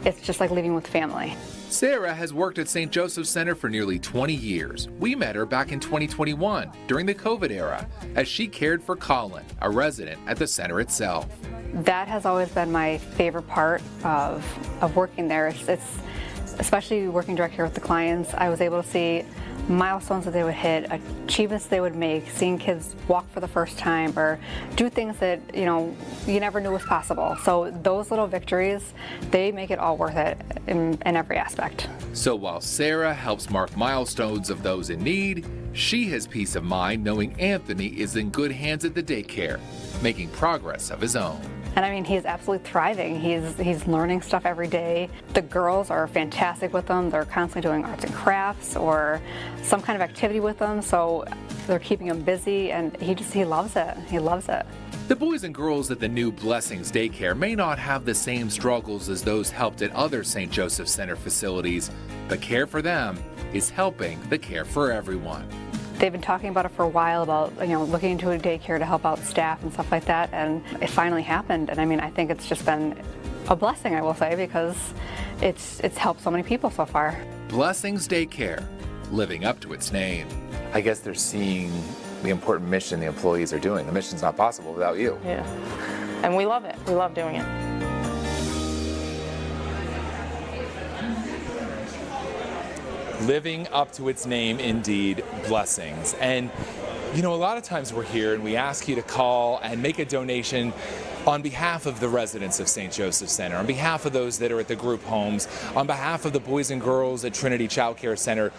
S25: it's just like living with family.
S2: Sarah has worked at St. Joseph Center for nearly 20 years. We met her back in 2021 during the COVID era as she cared for Colin, a resident at the center itself.
S25: That has always been my favorite part of working there. It's especially working directly with the clients. I was able to see milestones that they would hit, achievements they would make, seeing kids walk for the first time or do things that you never knew was possible. So those little victories, they make it all worth it in every aspect.
S2: So while Sarah helps mark milestones of those in need, she has peace of mind knowing Anthony is in good hands at the daycare, making progress of his own.
S25: And he's absolutely thriving. He's learning stuff every day. The girls are fantastic with him. They're constantly doing arts and crafts or some kind of activity with them. So they're keeping him busy, and he loves it. He loves it.
S2: The boys and girls at the new Blessings Daycare may not have the same struggles as those helped at other St. Joseph Center facilities, but care for them is helping the care for everyone.
S25: They've been talking about it for a while, about looking into a daycare to help out staff and stuff like that, and it finally happened. And I think it's just been a blessing, I will say, because it's helped so many people so far.
S2: Blessings Daycare, living up to its name.
S26: I guess they're seeing the important mission the employees are doing. The mission's not possible without you.
S22: Yeah, and we love it. We love doing it.
S2: living up to its name indeed, Blessings. And you know, a lot of times we're here and we ask you to call and make a donation on behalf of the residents of St. Joseph Center, on behalf of those that are at the group homes, on behalf of the boys and girls at Trinity Child Care Center.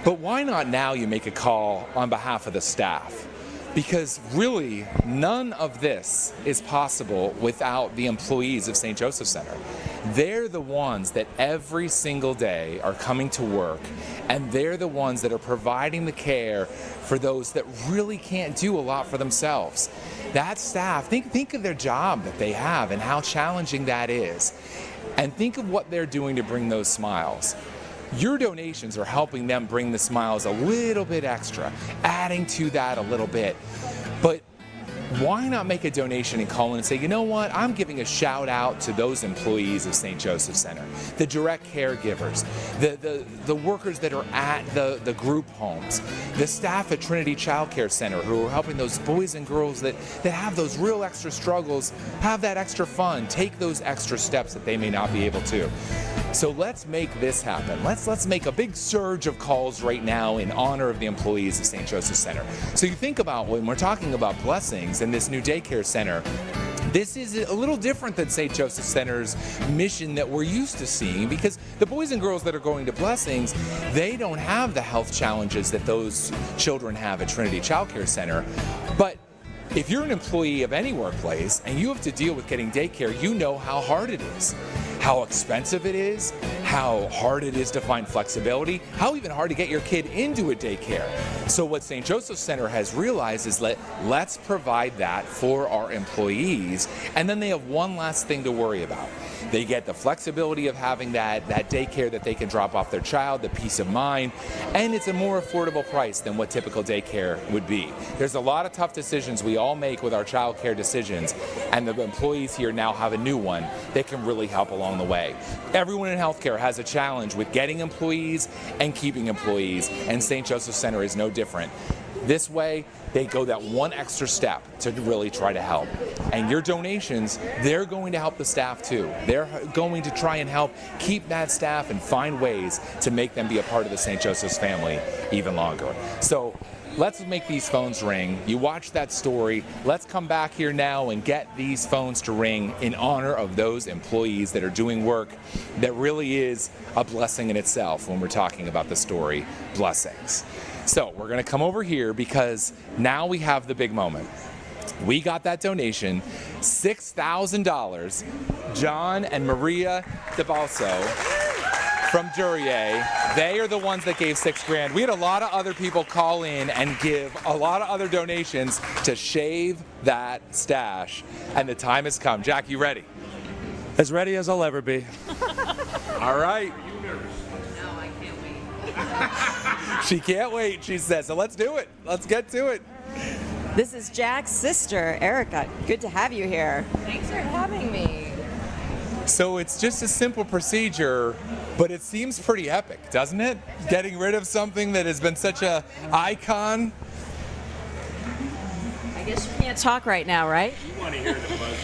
S2: But why not now you make a call on behalf of the staff? Because really, none of this is possible without the employees of St. Joseph Center. They're the ones that every single day are coming to work, and they're the ones that are providing the care for those that really can't do a lot for themselves. That staff, think of their job that they have and how challenging that is. And think of what they're doing to bring those smiles. Your donations are helping them bring the smiles a little bit extra, adding to that a little bit. But why not make a donation and call in and say, you know what, I'm giving a shout out to those employees of St. Joseph Center, the direct caregivers, the workers that are at the group homes, the staff at Trinity Child Care Center who are helping those boys and girls that have those real extra struggles, have that extra fun, take those extra steps that they may not be able to. So let's make this happen. Let's make a big surge of calls right now in honor of the employees of St. Joseph Center. So you think about when we're talking about Blessings and this new daycare center, this is a little different than St. Joseph Center's mission that we're used to seeing, because the boys and girls that are going to Blessings, they don't have the health challenges that those children have at Trinity Child Care Center. But if you're an employee of any workplace and you have to deal with getting daycare, you know how hard it is, how expensive it is, how hard it is to find flexibility, how even hard to get your kid into a daycare. So what St. Joseph Center has realized is let's provide that for our employees, and then they have one last thing to worry about. They get the flexibility of having that daycare that they can drop off their child, the peace of mind, and it's a more affordable price than what typical daycare would be. There's a lot of tough decisions we all make with our child care decisions, and the employees here now have a new one that can really help along the way. Everyone in healthcare has a challenge with getting employees and keeping employees, and St. Joseph Center is no different. This way, they go that one extra step to really try to help. And your donations, they're going to help the staff too. They're going to try and help keep that staff and find ways to make them be a part of the St. Joseph's family even longer. So let's make these phones ring. You watch that story. Let's come back here now and get these phones to ring in honor of those employees that are doing work that really is a blessing in itself when we're talking about the story, Blessings. So we're going to come over here because now we have the big moment. We got that donation, $6,000. John and Maria DeBalso from Duryea, they are the ones that gave $6,000. We had a lot of other people call in and give a lot of other donations to shave that stash, and the time has come. Jack, you ready?
S10: As ready as I'll ever be.
S2: All right.
S6: Are you nervous? No, I can't wait.
S2: She can't wait, she says. So let's do it. Let's get to it.
S3: This is Jack's sister, Erica. Good to have you here.
S6: Thanks for having me.
S2: So it's just a simple procedure, but it seems pretty epic, doesn't it? Getting rid of something that has been such an icon.
S3: I guess you can't talk right now, right?
S6: You want to hear the buzz.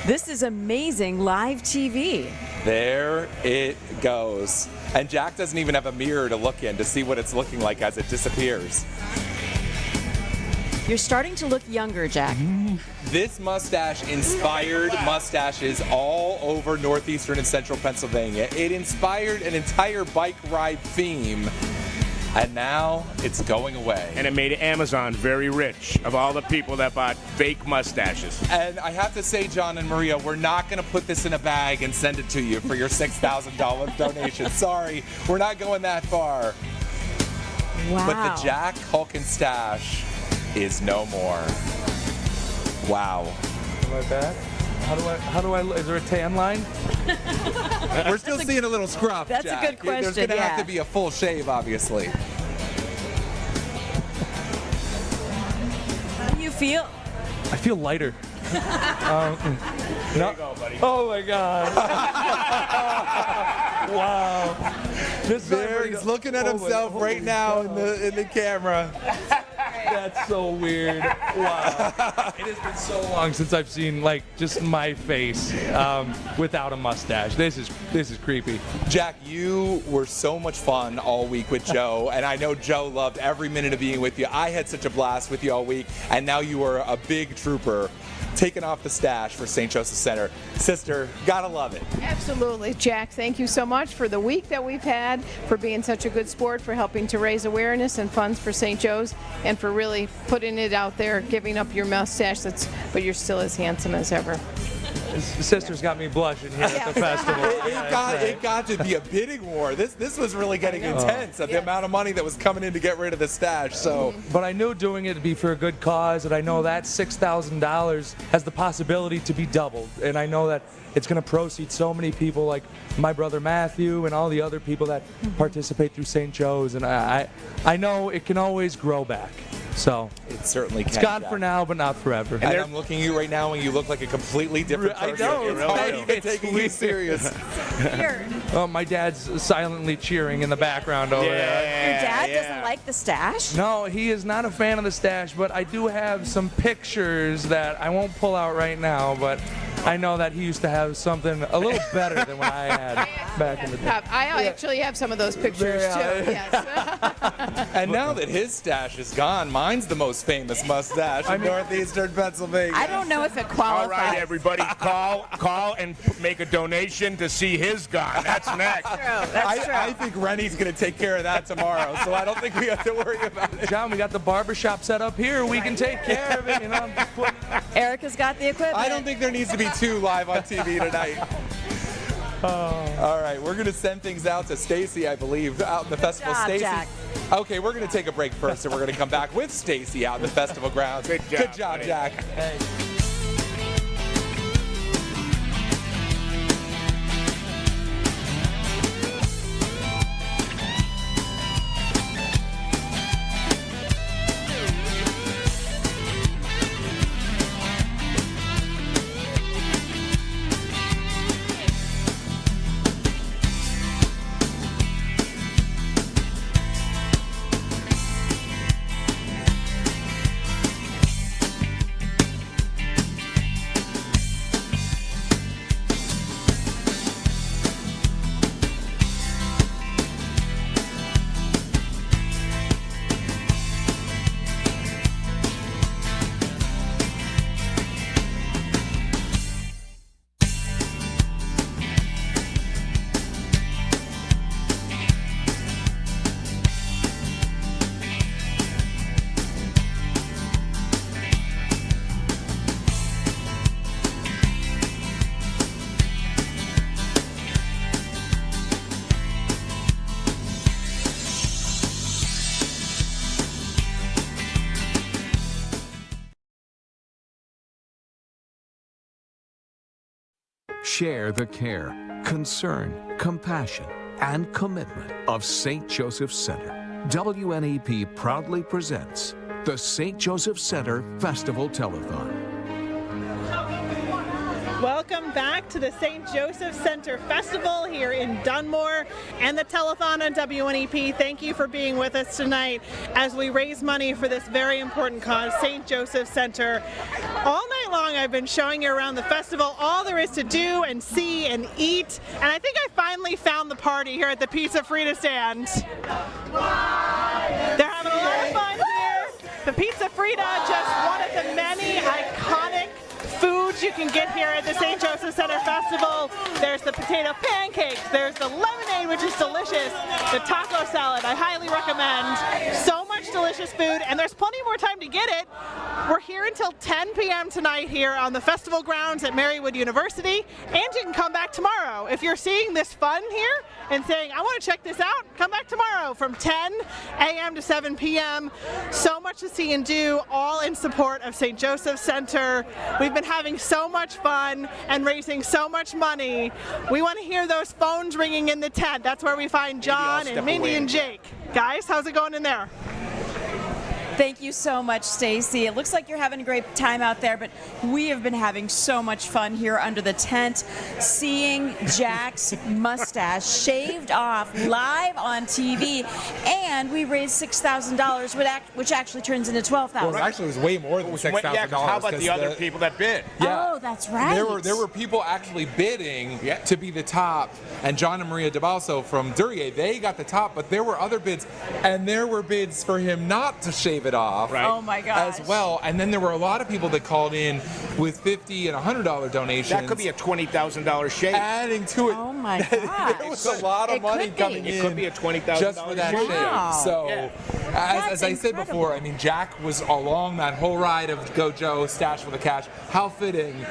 S3: This is amazing live TV.
S2: There it goes. And Jack doesn't even have a mirror to look in to see what it's looking like as it disappears.
S3: You're starting to look younger, Jack.
S2: This mustache inspired mustaches all over northeastern and central Pennsylvania. It inspired an entire bike ride theme. And now it's going away.
S5: And it made Amazon very rich of all the people that bought fake mustaches.
S2: And I have to say, John and Maria, we're not going to put this in a bag and send it to you for your $6,000 donation. Sorry, we're not going that far.
S3: Wow.
S2: But the Jack Hulkin stash is no more. Wow.
S10: Am I back? Is there a tan line?
S2: We're still seeing a little scruff,
S3: That's
S2: Jack.
S3: a good question,
S2: There's going to have
S3: yeah.
S2: to be a full shave, obviously.
S3: How do you feel?
S10: I feel lighter.
S5: There you go, buddy.
S10: Oh my God. Wow.
S2: He's looking at himself right now in the camera.
S10: That's so weird. Wow. It has been so long since I've seen like just my face without a mustache. This is creepy.
S2: Jack, you were so much fun all week with Joe, and I know Joe loved every minute of being with you. I had such a blast with you all week, and now you are a big trooper taking off the stash for St. Joseph Center. Sister, gotta love it.
S6: Absolutely. Jack, thank you so much for the week that we've had, for being such a good sport, for helping to raise awareness and funds for St. Joe's, and for really putting it out there, giving up your mustache, but you're still as handsome as ever.
S10: Sister's got me blushing here at the festival.
S2: It got to be a bidding war. This was really getting intense at the amount of money that was coming in to get rid of the stash. So,
S10: but I knew doing it to be for a good cause, and I know that $6,000 has the possibility to be doubled, and I know that it's going to proceed so many people like my brother Matthew and all the other people that participate through St. Joe's, and I know it can always grow back. So
S2: it certainly can.
S10: It's gone for now, but not forever.
S2: And I'm looking at you right now, and you look like a completely different person.
S10: I know.
S2: It's not even taking you serious.
S10: Oh, my dad's silently cheering in the background over there.
S3: Your dad doesn't like the stash?
S10: No, he is not a fan of the stash, but I do have some pictures that I won't pull out right now, but I know that he used to have something a little better than what I had back in the day.
S6: I actually have some of those pictures too. Yes.
S2: And now that his stash is gone, mine's the most famous mustache in northeastern Pennsylvania.
S3: I don't know if it qualifies.
S5: All right, everybody, call and make a donation to see his gone. That's next.
S2: I think Rennie's going to take care of that tomorrow, so I don't think we have to worry about it.
S10: John, we got the barbershop set up here. We can take care of it. You know.
S3: Erica's got the equipment.
S2: I don't think there needs to be two live on TV tonight. All right, we're going to send things out to Stacy, I believe, out in the festival.
S3: Good job,
S2: Stacy.
S3: Jack.
S2: Okay, we're going to take a break first, and we're going to come back with Stacy out in the festival grounds. Good job, Jack.
S10: Hey.
S1: Share the care, concern, compassion, and commitment of St. Joseph Center. WNEP proudly presents the St. Joseph Center Festival Telethon.
S4: Welcome back to the St. Joseph Center Festival here in Dunmore and the Telethon on WNEP. Thank you for being with us tonight as we raise money for this very important cause, St. Joseph Center. All night long I've been showing you around the festival all there is to do and see and eat, and I think I finally found the party here at the Pizza Frida stand. They're having a lot of fun here. The Pizza Frida, just one of the many iconic foods you can get here at the St. Joseph Center Festival. There's the potato pancakes, there's the lemonade, which is delicious, the taco salad, I highly recommend. So much delicious food, and there's plenty more time to get it. We're here until 10 p.m. tonight here on the festival grounds at Marywood University, and you can come back tomorrow. If you're seeing this fun here and saying, I want to check this out, come back tomorrow from 10 a.m. to 7 p.m. So much to see and do, all in support of St. Joseph Center. We've been having so much fun and raising so much money. We want to hear those phones ringing in the tent. That's where we find John and Mindy and Jake. Guys, how's it going in there?
S3: Thank you so much, Stacy. It looks like you're having a great time out there, but we have been having so much fun here under the tent, seeing Jack's mustache shaved off live on TV, and we raised $6,000, which actually turns into $12,000.
S2: Well, actually, it was way more than $6,000.
S5: Yeah, 'cause how about the other people that bid?
S2: Yeah.
S3: Oh, that's right.
S2: There were people actually bidding to be the top, and John and Maria DeBalso from Duryea, they got the top, but there were other bids, and there were bids for him not to shave it off.
S3: Right. Oh my gosh.
S2: As well, and then there were a lot of people that called in with $50 and $100 donations.
S5: That could be a $20,000 shave.
S2: Adding to it.
S3: Oh my gosh.
S2: There was a lot of money coming in.
S5: It could be a $20,000
S2: just for that
S5: shave.
S2: shave. So, as I said
S3: incredible.
S2: before, I mean, Jack was along that whole ride of Go Joe, Stash for the Cash. How fitting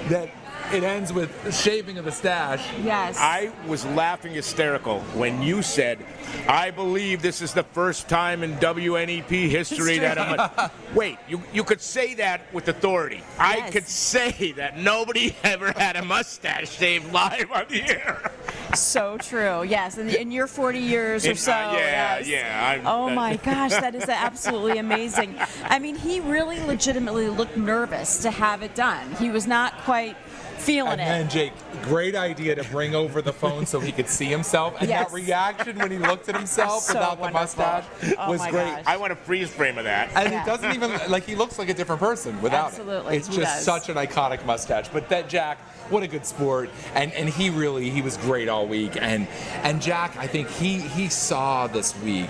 S2: that it ends with shaving of the stash.
S3: Yes.
S5: I was laughing hysterical when you said, I believe this is the first time in WNEP history that I'm Wait, you could say that with authority. Yes. I could say that nobody ever had a mustache shaved live on the air.
S3: So true. Yes, in your 40 years or so.
S5: Yeah.
S3: Oh my gosh, that is absolutely amazing. I mean, he really legitimately looked nervous to have it done. He was not quite feeling
S2: and
S3: it.
S2: then Jake, great idea to bring over the phone so he could see himself, and that reaction when he looked at himself
S3: So
S2: without
S3: wonderful.
S2: the mustache was
S3: my
S2: great.
S3: gosh.
S5: I want a freeze frame of that.
S2: And it doesn't even, like, he looks like a different person without
S3: Absolutely,
S2: it. It's
S3: he
S2: just
S3: does.
S2: such an iconic mustache. But that Jack, what a good sport. And he was great all week. And Jack, I think he saw this week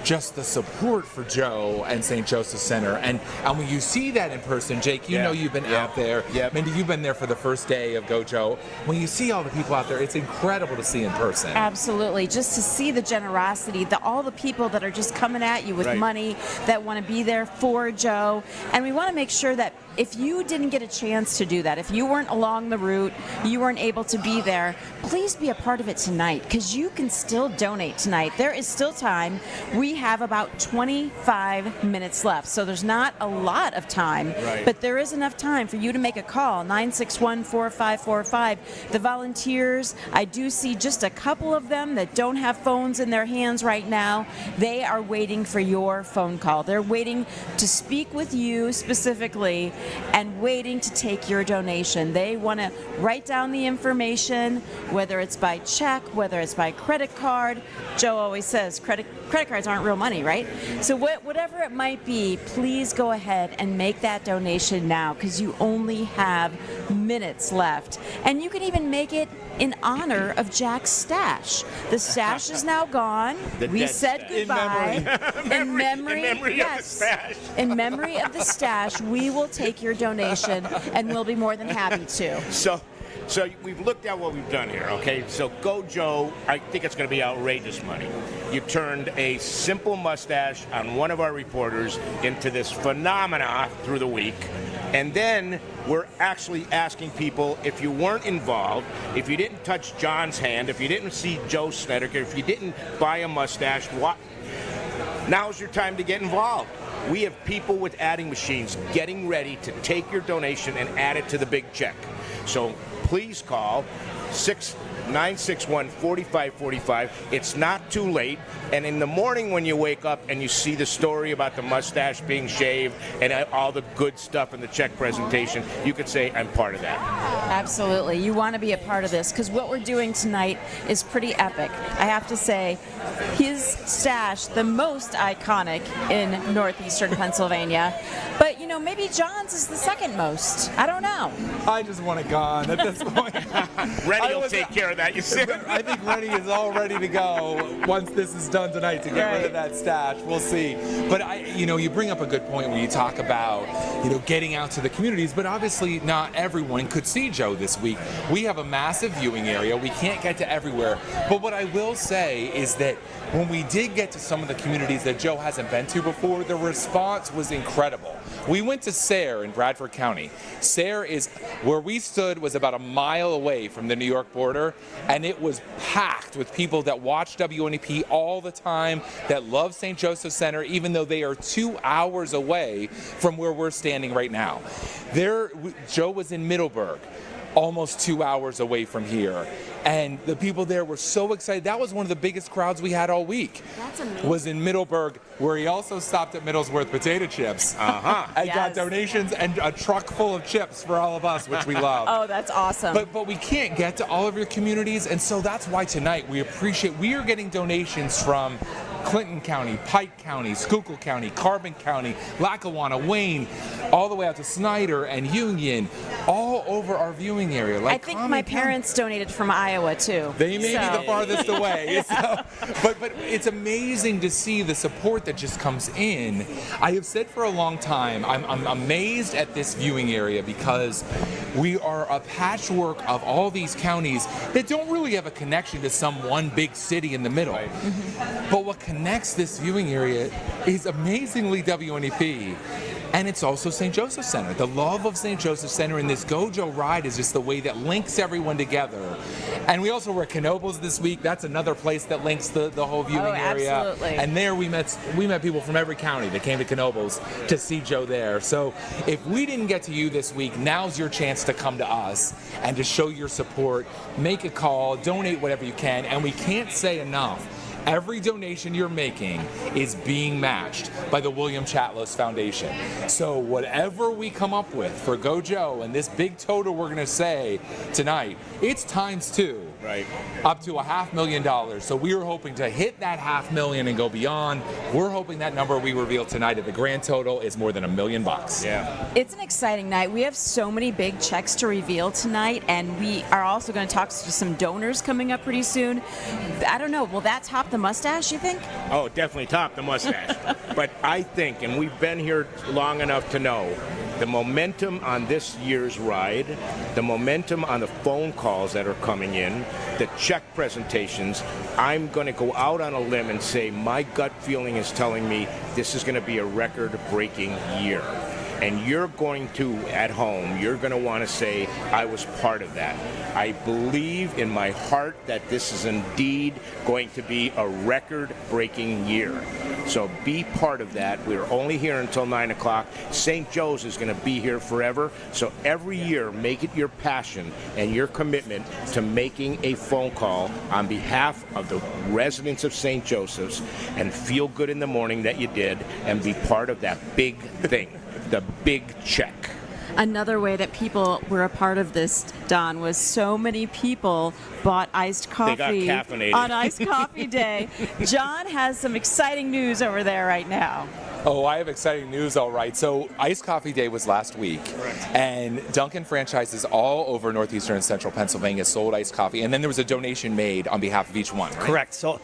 S2: just the support for Joe and St. Joseph Center. And when you see that in person, Jake, you know you've been out there. Mindy, you've been there for the first day of Go Joe. When you see all the people out there, it's incredible to see in person.
S3: Absolutely. Just to see the generosity, all the people that are just coming at you with money that want to be there for Joe. And we want to make sure that if you didn't get a chance to do that, if you weren't along the route, you weren't able to be there, please be a part of it tonight, because you can still donate tonight. There is still time. We have about 25 minutes left, so there's not a lot of time, but there is enough time for you to make a call, 961-4545. The volunteers, I do see just a couple of them that don't have phones in their hands right now. They are waiting for your phone call. They're waiting to speak with you specifically and waiting to take your donation. They want to write down the information, whether it's by check, whether it's by credit card. Joe always says credit cards aren't real money, right? So whatever it might be, please go ahead and make that donation now, because you only have minutes left. And you can even make it in honor of Jack's stash. The stash is now gone. We said goodbye. In memory of the stash. In memory of the stash, we will take your donation, and we'll be more than happy to.
S5: So we've looked at what we've done here, okay? So Go Joe, I think it's going to be outrageous money. You turned a simple mustache on one of our reporters into this phenomena through the week. And then we're actually asking people, if you weren't involved, if you didn't touch John's hand, if you didn't see Joe Snedeker, if you didn't buy a mustache, now's your time to get involved. We have people with adding machines getting ready to take your donation and add it to the big check. So please call 961-4545. It's not too late. And in the morning when you wake up and you see the story about the mustache being shaved and all the good stuff in the check presentation, you could say, I'm part of that.
S3: Absolutely. You want to be a part of this, because what we're doing tonight is pretty epic. I have to say, his stash, the most iconic in northeastern Pennsylvania. But, maybe John's is the second most. I don't know.
S2: I just want it gone at this point.
S5: Rennie will take care of that, you see.
S2: I think Rennie is all ready to go once this is done tonight to get rid of that stash. We'll see. But you bring up a good point when you talk about, getting out to the communities, but obviously not everyone could see Joe this week. We have a massive viewing area. We can't get to everywhere. But what I will say is that when we did get to some of the communities that Joe hasn't been to before, the response was incredible. We went to Sayre in Bradford County. Sayre is where we stood, was about a mile away from the New York border, and it was packed with people that watch WNEP all the time, that love St. Joseph Center, even though they are 2 hours away from where we're standing right now. Joe was in Middleburg. almost 2 hours away from here. And the people there were so excited. That was one of the biggest crowds we had all week.
S3: That's amazing.
S2: Was in Middleburg, where he also stopped at Middlesworth Potato Chips. And got donations and a truck full of chips for all of us, which we love.
S3: Oh, that's awesome.
S2: But we can't get to all of your communities, and so that's why tonight we are getting donations from Clinton County, Pike County, Schuylkill County, Carbon County, Lackawanna, Wayne, all the way out to Snyder and Union, all over our viewing area.
S3: I think my parents donated from Iowa too.
S2: They may be the farthest away. So, but it's amazing to see the support that just comes in. I have said for a long time, I'm amazed at this viewing area because we are a patchwork of all these counties that don't really have a connection to some one big city in the middle. But what connects this viewing area is amazingly WNEP. And it's also St. Joseph Center. The love of St. Joseph Center and this Gojo ride is just the way that links everyone together. And we also were at Knoebels this week. That's another place that links the whole viewing area.
S3: Absolutely.
S2: And there we met people from every county that came to Knoebels to see Joe there. So if we didn't get to you this week, now's your chance to come to us and to show your support. Make a call, donate whatever you can, and we can't say enough. Every donation you're making is being matched by the William Chatlos Foundation. So whatever we come up with for Gojo and this big total we're going to say tonight, it's ×2.
S5: Right.
S2: Up to $500,000. So we are hoping to hit that $500,000 and go beyond. We're hoping that number we reveal tonight at the grand total is more than $1 million.
S5: Yeah.
S3: It's an exciting night. We have so many big checks to reveal tonight, and we are also going to talk to some donors coming up pretty soon. I don't know, will that top the mustache, you think?
S5: Oh, definitely top the mustache. But I think, and we've been here long enough to know, the momentum on this year's ride, the momentum on the phone calls that are coming in, the check presentations, I'm going to go out on a limb and say my gut feeling is telling me this is going to be a record-breaking year. And you're going to, at home, you're going to want to say, I was part of that. I believe in my heart that this is indeed going to be a record-breaking year. So be part of that. We're only here until 9 o'clock. St. Joe's is going to be here forever. So every year, make it your passion and your commitment to making a phone call on behalf of the residents of St. Joseph's and feel good in the morning that you did and be part of that big thing. The big check.
S3: Another way that people were a part of this, Don, was so many people bought iced coffee
S5: They got caffeinated.
S3: on Iced Coffee Day. John has some exciting news over there right now.
S2: Oh, I have exciting news, all right. So Iced Coffee Day was last week. Correct. And Dunkin' franchises all over northeastern and central Pennsylvania sold iced coffee. And then there was a donation made on behalf of each one, right?
S7: Correct. So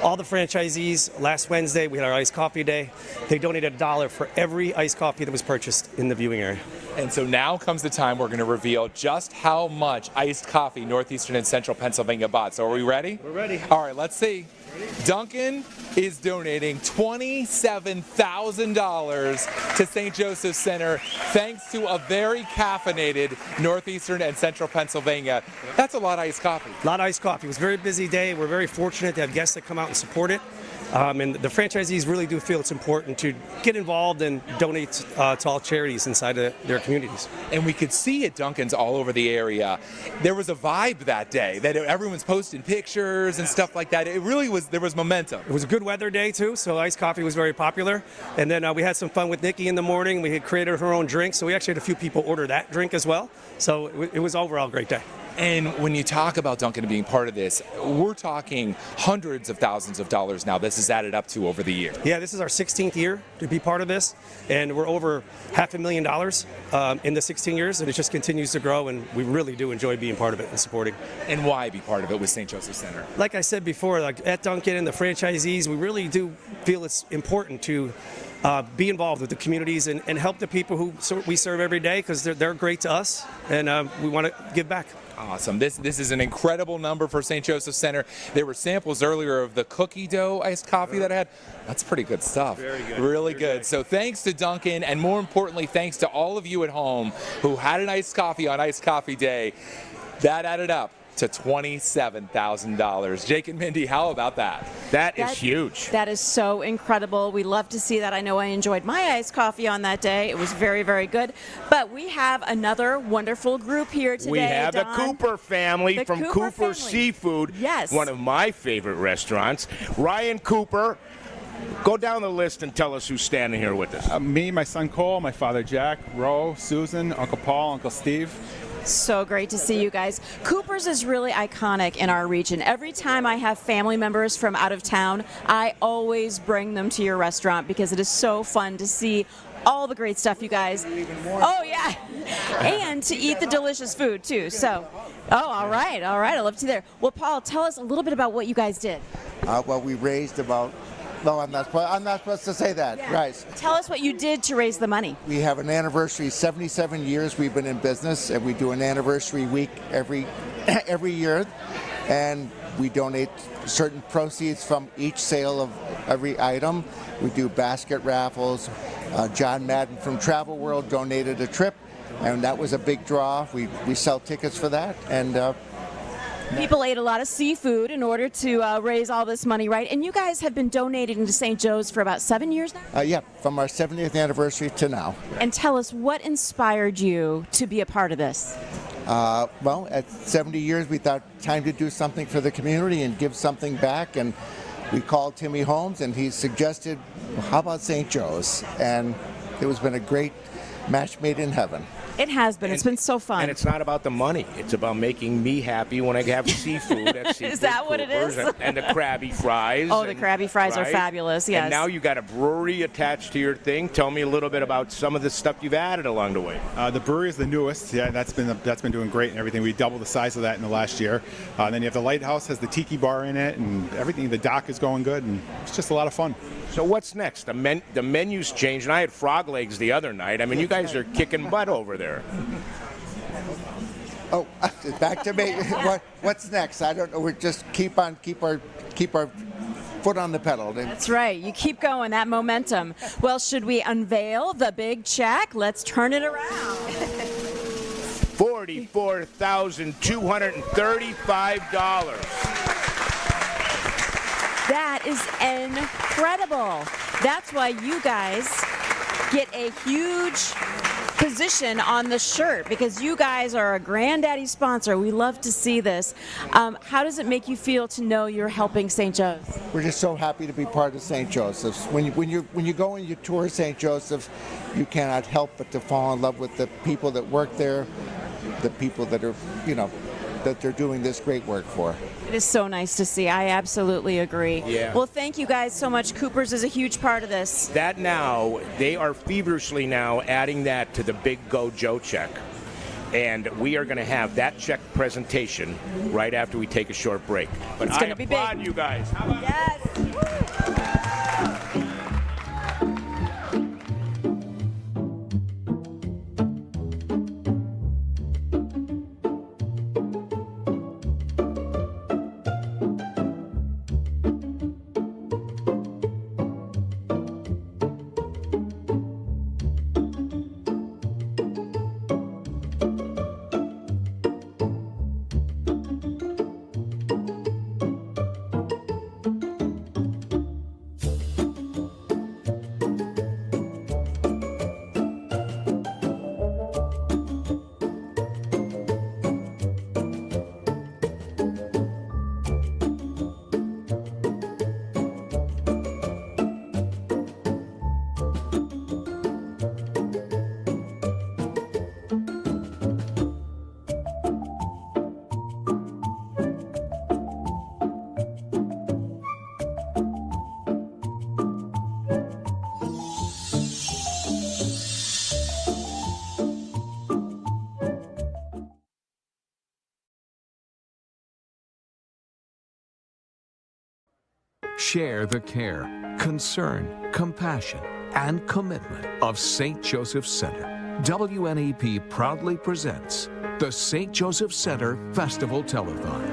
S7: all the franchisees, last Wednesday, we had our iced coffee day. They donated $1 for every iced coffee that was purchased in the viewing area.
S2: And so now comes the time we're going to reveal just how much iced coffee northeastern and central Pennsylvania bought. So are we ready?
S7: We're ready.
S2: All right, let's see. Dunkin' is donating $27,000 to St. Joseph Center thanks to a very caffeinated northeastern and central Pennsylvania. That's a lot of iced coffee.
S7: A lot of iced coffee. It was a very busy day. We're very fortunate to have guests that come out and support it. And the franchisees really do feel it's important to get involved and donate to all charities inside of their communities.
S2: And we could see at Dunkin's all over the area. There was a vibe that day that everyone's posting pictures and stuff like that. It really was, there was momentum.
S7: It was a good weather day too, so iced coffee was very popular. And then we had some fun with Nikki in the morning. We had created her own drink, so we actually had a few people order that drink as well. So it was overall a great day.
S2: And when you talk about Dunkin' being part of this, we're talking hundreds of thousands of dollars now this has added up to over the year.
S7: Yeah, this is our 16th year to be part of this, and we're over $500,000 in the 16 years, and it just continues to grow, and we really do enjoy being part of it and supporting.
S2: And why be part of it with St. Joseph Center?
S7: Like I said before, like at Dunkin' and the franchisees, we really do feel it's important to be involved with the communities and help the people who we serve every day because they're great to us, and we want to give back.
S2: Awesome. This is an incredible number for St. Joseph Center. There were samples earlier of the cookie dough iced coffee that I had. That's pretty good stuff.
S7: Very good.
S2: Really good. So thanks to Dunkin', and more importantly, thanks to all of you at home who had an iced coffee on Iced Coffee Day. That added up to $27,000. Jake and Mindy, how about that?
S5: That is huge.
S3: That is so incredible. We love to see that. I know I enjoyed my iced coffee on that day. It was very, very good. But we have another wonderful group here today.
S5: We have
S3: Don.
S5: the Cooper family from Cooper
S3: family.
S5: Seafood.
S3: Yes.
S5: One of my favorite restaurants. Ryan Cooper, go down the list and tell us who's standing here with us.
S8: Me, my son Cole, my father Jack, Ro, Susan, Uncle Paul, Uncle Steve.
S3: So great to see you guys. Cooper's is really iconic in our region. Every time I have family members from out of town, I always bring them to your restaurant because it is so fun to see all the great stuff you guys. Oh yeah, and to eat the delicious food too. So, all right. I love to see there. Well, Paul, tell us a little bit about what you guys did.
S9: Well, we raised about. No, I'm not supposed to say that.
S3: Yeah.
S9: Right.
S3: Tell us what you did to raise the money.
S9: We have an anniversary. 77 years we've been in business, and we do an anniversary week every year, and we donate certain proceeds from each sale of every item. We do basket raffles. John Madden from Travel World donated a trip, and that was a big draw. We sell tickets for that, and
S3: people ate a lot of seafood in order to raise all this money, right? And you guys have been donating to St. Joe's for about 7 years now?
S9: Yeah, from our 70th anniversary to now.
S3: And tell us, what inspired you to be a part of this?
S9: Well, at 70 years, we thought time to do something for the community and give something back. And we called Timmy Holmes, and he suggested, well, how about St. Joe's? And it has been a great match made in heaven.
S3: It has been. It's been so fun.
S5: And it's not about the money. It's about making me happy when I have seafood at Seafood
S3: Is that what it
S5: Cooper's
S3: is?
S5: And the Krabby Fries.
S3: Oh, the Krabby Fries are
S5: right?
S3: fabulous, yes.
S5: And now you got a brewery attached to your thing. Tell me a little bit about some of the stuff you've added along the way.
S8: The brewery is the newest. Yeah, that's been doing great and everything. We doubled the size of that in the last year. And then you have the Lighthouse, has the tiki bar in it, and everything. The dock is going good, and it's just a lot of fun.
S5: So what's next? The menu's changed, and I had frog legs the other night. I mean, you guys are kicking butt over there.
S9: Oh, back to me. What's next? I don't know. We just keep our foot on the pedal.
S3: That's right. You keep going, that momentum. Well, should we unveil the big check? Let's turn it around.
S5: $44,235.
S3: That is incredible. That's why you guys get a huge position on the shirt, because you guys are a granddaddy sponsor. We love to see this. How does it make you feel to know you're helping St. Joe's?
S9: We're just so happy to be part of St. Joseph's. When you go and you tour St. Joseph's, you cannot help but to fall in love with the people that work there, the people that are, that they're doing this great work for.
S3: It is so nice to see. I absolutely agree.
S5: Yeah.
S3: Well, thank you guys so much. Cooper's is a huge part of this.
S5: That now, they are feverishly now adding that to the big Go Joe check. And we are going to have that check presentation right after we take a short break. But
S3: It's
S5: I
S3: gonna be big.
S5: applaud you guys. How about
S3: Yes.
S1: Share the care, concern, compassion, and commitment of St. Joseph Center. WNEP proudly presents the St. Joseph Center Festival Telethon.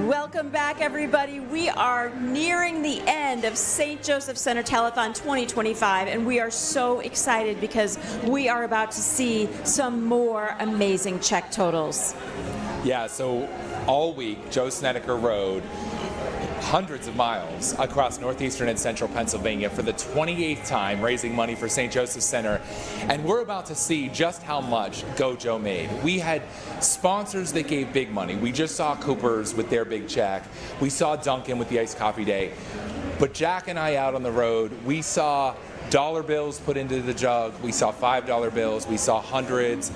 S3: Welcome back, everybody. We are nearing the end of St. Joseph Center Telethon 2025, and we are so excited because we are about to see some more amazing check totals.
S2: Yeah, so all week, Joe Snedeker rode hundreds of miles across northeastern and central Pennsylvania for the 28th time, raising money for St. Joseph's Center. And we're about to see just how much Go Joe made. We had sponsors that gave big money. We just saw Cooper's with their big check. We saw Dunkin' with the iced coffee day. But Jack and I out on the road, we saw dollar bills put into the jug. We saw $5 bills. We saw hundreds.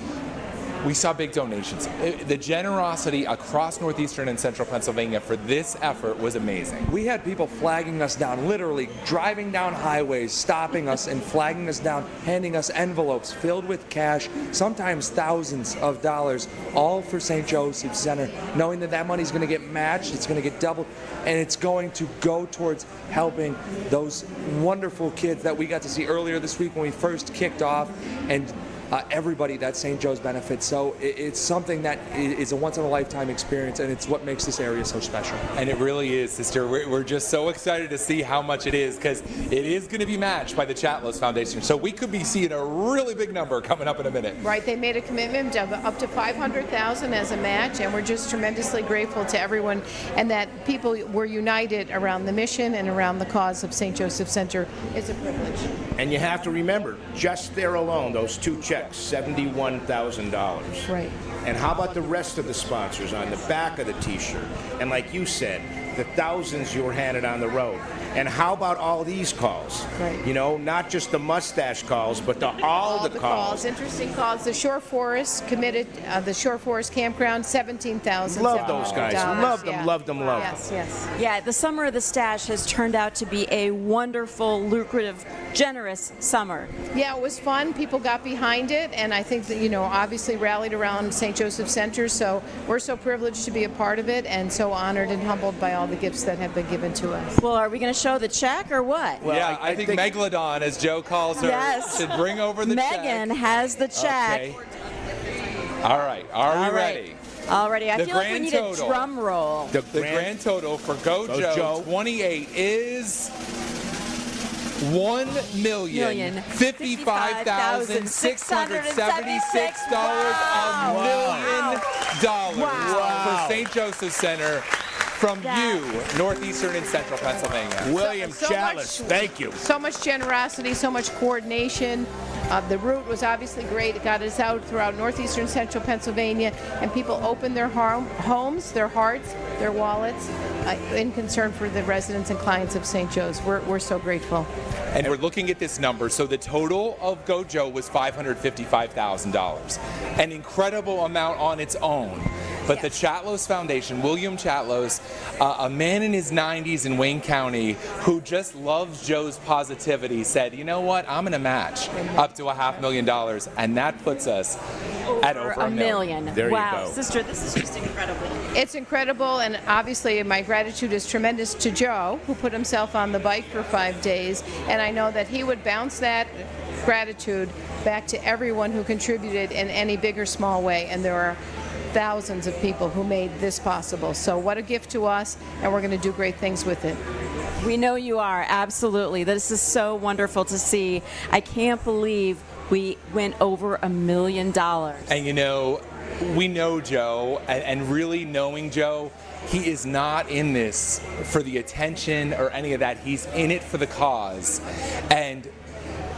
S2: We saw big donations. The generosity across northeastern and central Pennsylvania for this effort was amazing.
S10: We had people flagging us down, literally driving down highways, stopping us and flagging us down, handing us envelopes filled with cash, sometimes thousands of dollars, all for St. Joseph's Center, knowing that that money's going to get matched, it's going to get doubled, and it's going to go towards helping those wonderful kids that we got to see earlier this week when we first kicked off, and everybody that St. Joe's benefits. So it's something that is a once-in-a-lifetime experience, and it's what makes this area so special.
S2: And it really is, sister. We're just so excited to see how much it is, because it is going to be matched by the Chatlos Foundation. So we could be seeing a really big number coming up in a minute.
S6: Right, they made a commitment of up to $500,000 as a match, and we're just tremendously grateful to everyone, and that people were united around the mission and around the cause of St. Joseph Center. It's a privilege.
S5: And you have to remember, just there alone, those two checks, $71,000.
S6: Right.
S5: And how about the rest of the sponsors on the back of the T-shirt? And like you said, the thousands you were handed on the road. And how about all these calls?
S6: Right.
S5: You know, not just the mustache calls, but all the calls.
S6: Interesting calls. The Shore Forest committed, the Shore Forest Campground, $17,000.
S5: Love those guys. Love them, love them, love them.
S6: Yes, yes.
S3: Yeah, the Summer of the Stash has turned out to be a wonderful, lucrative, generous summer.
S6: Yeah, it was fun. People got behind it, and I think that, obviously rallied around St. Joseph Center. So we're so privileged to be a part of it, and so honored and humbled by all the gifts that have been given to us.
S3: Well, are we going to show the check or what?
S2: Well, yeah, I think Megalodon, as Joe calls her, should bring over the check.
S3: Megan has the check.
S2: Okay. All right, are we ready?
S3: Already, I feel like we need a drum roll.
S2: The grand total for Go Joe 28 is $1,055,676 for St. Joseph Center from you, northeastern and central Pennsylvania.
S5: William Chatlis, thank you.
S6: So much generosity, so much coordination. The route was obviously great. It got us out throughout northeastern central Pennsylvania, and people opened their homes, their hearts, their wallets, in concern for the residents and clients of St. Joe's. We're so grateful.
S2: And we're looking at this number. So the total of Go Joe was $555,000, an incredible amount on its own. But the Chatlos Foundation, William Chatlos, a man in his 90s in Wayne County who just loves Joe's positivity, said, you know what, I'm going to match up to $500,000, and that puts us at over $1 million.
S5: There
S3: wow,
S5: you go.
S3: Sister, this is just incredible.
S6: It's incredible, and obviously my gratitude is tremendous to Joe, who put himself on the bike for 5 days, and I know that he would bounce that gratitude back to everyone who contributed in any big or small way, and there are thousands of people who made this possible. So what a gift to us, and we're going to do great things with it.
S3: We know you are, absolutely. This is so wonderful to see. I can't believe we went over $1 million.
S2: And we know Joe, and really knowing Joe, he is not in this for the attention or any of that. He's in it for the cause. And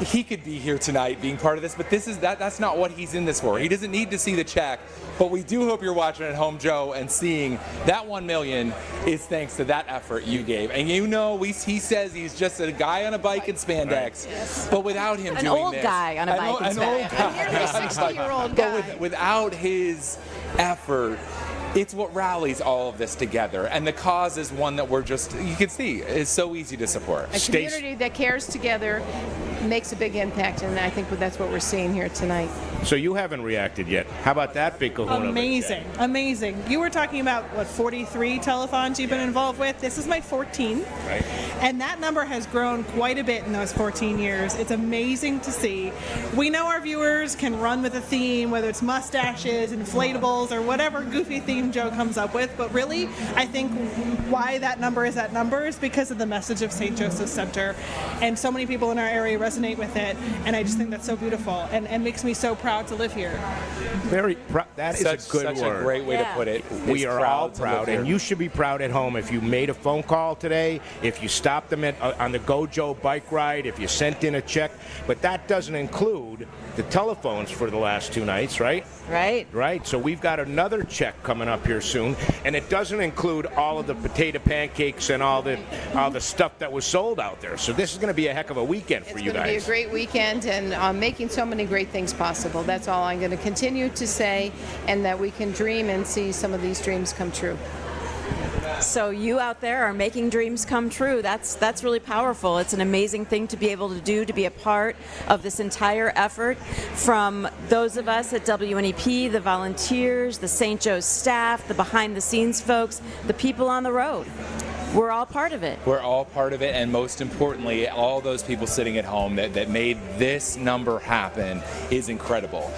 S2: he could be here tonight being part of this, but that's not what he's in this for. He doesn't need to see the check, but we do hope you're watching at home, Joe, and seeing that $1 million is thanks to that effort you gave. And he says he's just a guy on a bike in spandex, but without him doing this.
S3: An old guy on a bike in spandex.
S6: Nearly 60-year-old guy.
S2: But without his effort, it's what rallies all of this together, and the cause is one that you can see, is so easy to support.
S6: A community that cares together makes a big impact, and I think that's what we're seeing here tonight.
S5: So you haven't reacted yet. How about that big kahuna?
S4: Amazing, amazing. You were talking about, 43 telethons you've been involved with? This is my 14.
S5: Right.
S4: And that number has grown quite a bit in those 14 years. It's amazing to see. We know our viewers can run with a theme, whether it's mustaches, inflatables, or whatever goofy theme dream Joe comes up with, but really, I think why that number is that number is because of the message of St. Joseph's Center, and so many people in our area resonate with it, and I just think that's so beautiful, and makes me so proud to live here.
S5: Very proud. That is a good
S2: such
S5: word.
S2: a great way to put it.
S5: We are all
S2: to live
S5: proud,
S2: here.
S5: and you should be proud at home if you made a phone call today, if you stopped them on the Go Joe bike ride, if you sent in a check. But that doesn't include the telephones for the last 2 nights, right? Right. So we've got another check coming up here soon, and it doesn't include all of the potato pancakes and all the stuff that was sold out there. So this is going to be a heck of a weekend for you guys.
S6: It's going to be a great weekend, and making so many great things possible. That's all I'm going to continue to say, and that we can dream and see some of these dreams come true.
S3: So you out there are making dreams come true. That's really powerful. It's an amazing thing to be able to do, to be a part of this entire effort from those of us at WNEP, the volunteers, the St. Joe's staff, the behind-the-scenes folks, the people on the road. We're all part of it.
S2: We're all part of it, and most importantly, all those people sitting at home that made this number happen is incredible.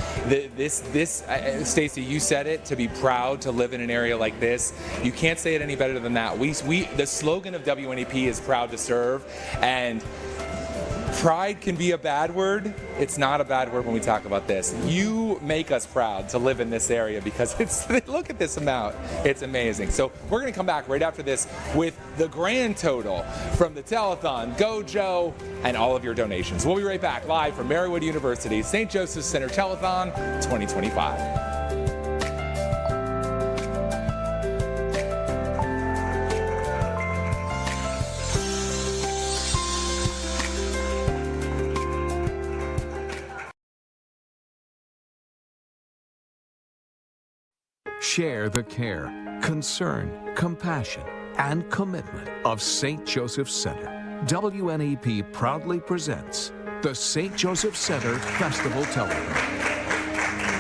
S2: Stacey, you said it, to be proud to live in an area like this. You can't say it any better than that. The slogan of WNEP is proud to serve, and pride can be a bad word. It's not a bad word when we talk about this. You make us proud to live in this area because look at this amount. It's amazing. So we're going to come back right after this with the grand total from the Telethon, Go Joe, and all of your donations. We'll be right back live from Marywood University, St. Joseph's Center Telethon 2025.
S1: Share the care, concern, compassion, and commitment of St. Joseph's Center. WNEP proudly presents the St. Joseph's Center Festival Telethon.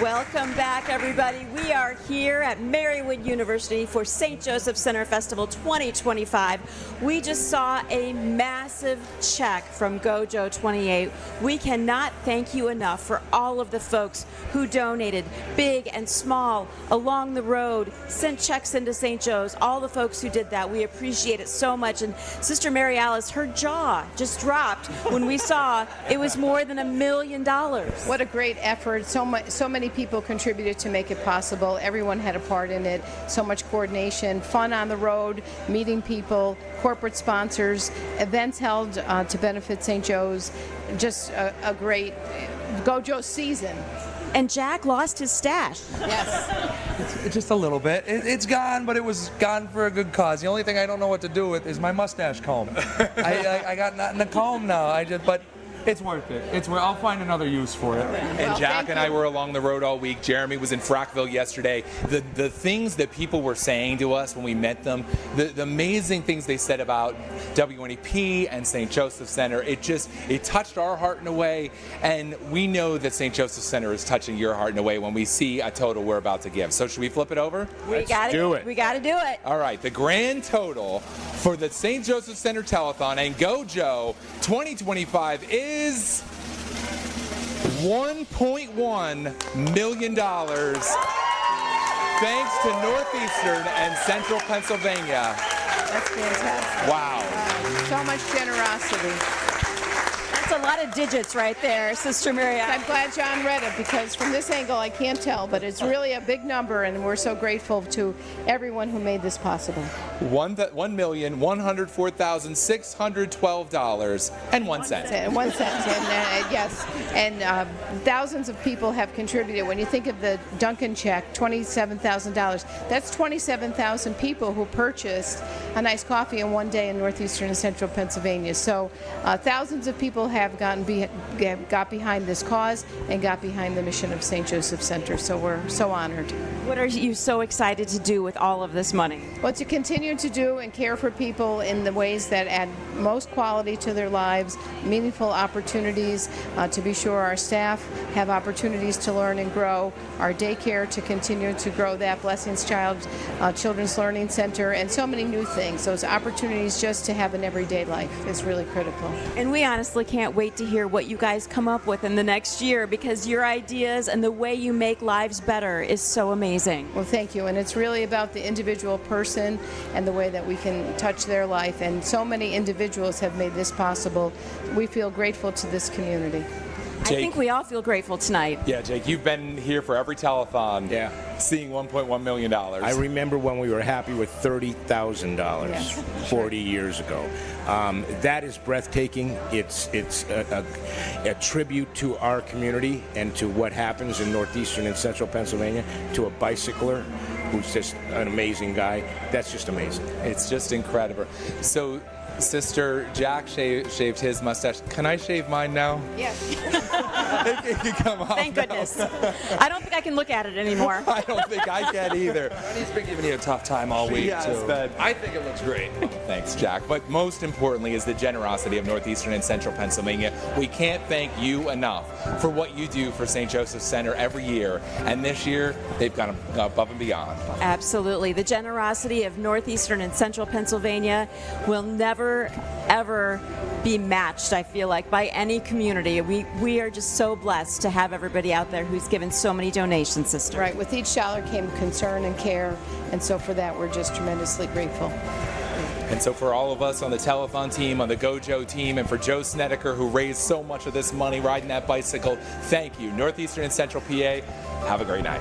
S3: Welcome back, everybody. We are here at Marywood University for St. Joseph Center Festival 2025. We just saw a massive check from Go Joe 28. We cannot thank you enough for all of the folks who donated, big and small, along the road, sent checks into St. Joe's, all the folks who did that. We appreciate it so much. And Sister Mary Alice, her jaw just dropped when we saw it was more than $1 million.
S6: What a great effort. So many people contributed to make it possible. Everyone had a part in it. So much coordination, fun on the road, meeting people, corporate sponsors, events held to benefit St. Joe's. Just a great Go Joe season.
S3: And Jack lost his stash.
S6: Yes.
S10: It's just a little bit. It's gone, but it was gone for a good cause. The only thing I don't know what to do with is my mustache comb. I got nothing to comb now. But it's worth it. I'll find another use for it.
S2: And Jack and I were along the road all week. Jeremy was in Frackville yesterday. The things that people were saying to us when we met them, the amazing things they said about WNEP and St. Joseph Center, it touched our heart in a way, and we know that St. Joseph Center is touching your heart in a way when we see a total we're about to give. So should we flip it over?
S3: We got to do it. We got to do it.
S2: All right, the grand total for the St. Joseph Center Telethon and Go Joe 2025 is $1.1 million. Thanks to Northeastern and Central Pennsylvania.
S6: That's fantastic.
S2: Wow.
S6: So much generosity.
S3: That's a lot of digits right there, Sister Mary.
S6: I'm glad John read it, because from this angle I can't tell, but it's really a big number, and we're so grateful to everyone who made this possible.
S2: $1,104,612.01.
S6: And 1 cent, and yes, and thousands of people have contributed. When you think of the Duncan check, $27,000, that's 27,000 people who purchased a nice coffee in one day in Northeastern and Central Pennsylvania. So thousands of people have got behind this cause and got behind the mission of St. Joseph Center. So we're so honored.
S3: What are you so excited to do with all of this money?
S6: Well, to continue to do and care for people in the ways that add most quality to their lives, meaningful opportunities, to be sure our staff have opportunities to learn and grow, our daycare to continue to grow that, Blessings Children's Learning Center, and so many new things. Those opportunities just to have an everyday life is really critical.
S3: And we honestly can't can't wait to hear what you guys come up with in the next year, because your ideas and the way you make lives better is so amazing.
S6: Well, thank you. And it's really about the individual person and the way that we can touch their life. And so many individuals have made this possible. We feel grateful to this community.
S3: I think we all feel grateful tonight.
S2: Yeah, Jake, you've been here for every telethon, seeing $1.1 million.
S5: I remember when we were happy with $30,000 40 years ago. That is breathtaking. It's a tribute to our community and to what happens in northeastern and central Pennsylvania, to a bicycler who's just an amazing guy. That's just amazing.
S2: It's just incredible. So, Sister Jack shaved his mustache. Can I shave mine now?
S3: Yes.
S2: It can come off.
S3: Thank goodness. I don't think I can look at it anymore.
S2: I don't think I can either.
S10: He's been giving you a tough time all week, too. I think it looks great.
S2: Thanks, Jack. But most importantly is the generosity of northeastern and central Pennsylvania. We can't thank you enough for what you do for St. Joseph's Center every year. And this year, they've gone above and beyond.
S3: Absolutely. The generosity of northeastern and central Pennsylvania will never, ever be matched, I feel like, by any community. We are just so blessed to have everybody out there who's given so many donations, Sister.
S6: Right. With each dollar came concern and care. And so for that, we're just tremendously grateful.
S2: And so for all of us on the Telethon team, on the Go Joe team, and for Joe Snedeker, who raised so much of this money riding that bicycle, thank you. Northeastern and Central PA, have a great night.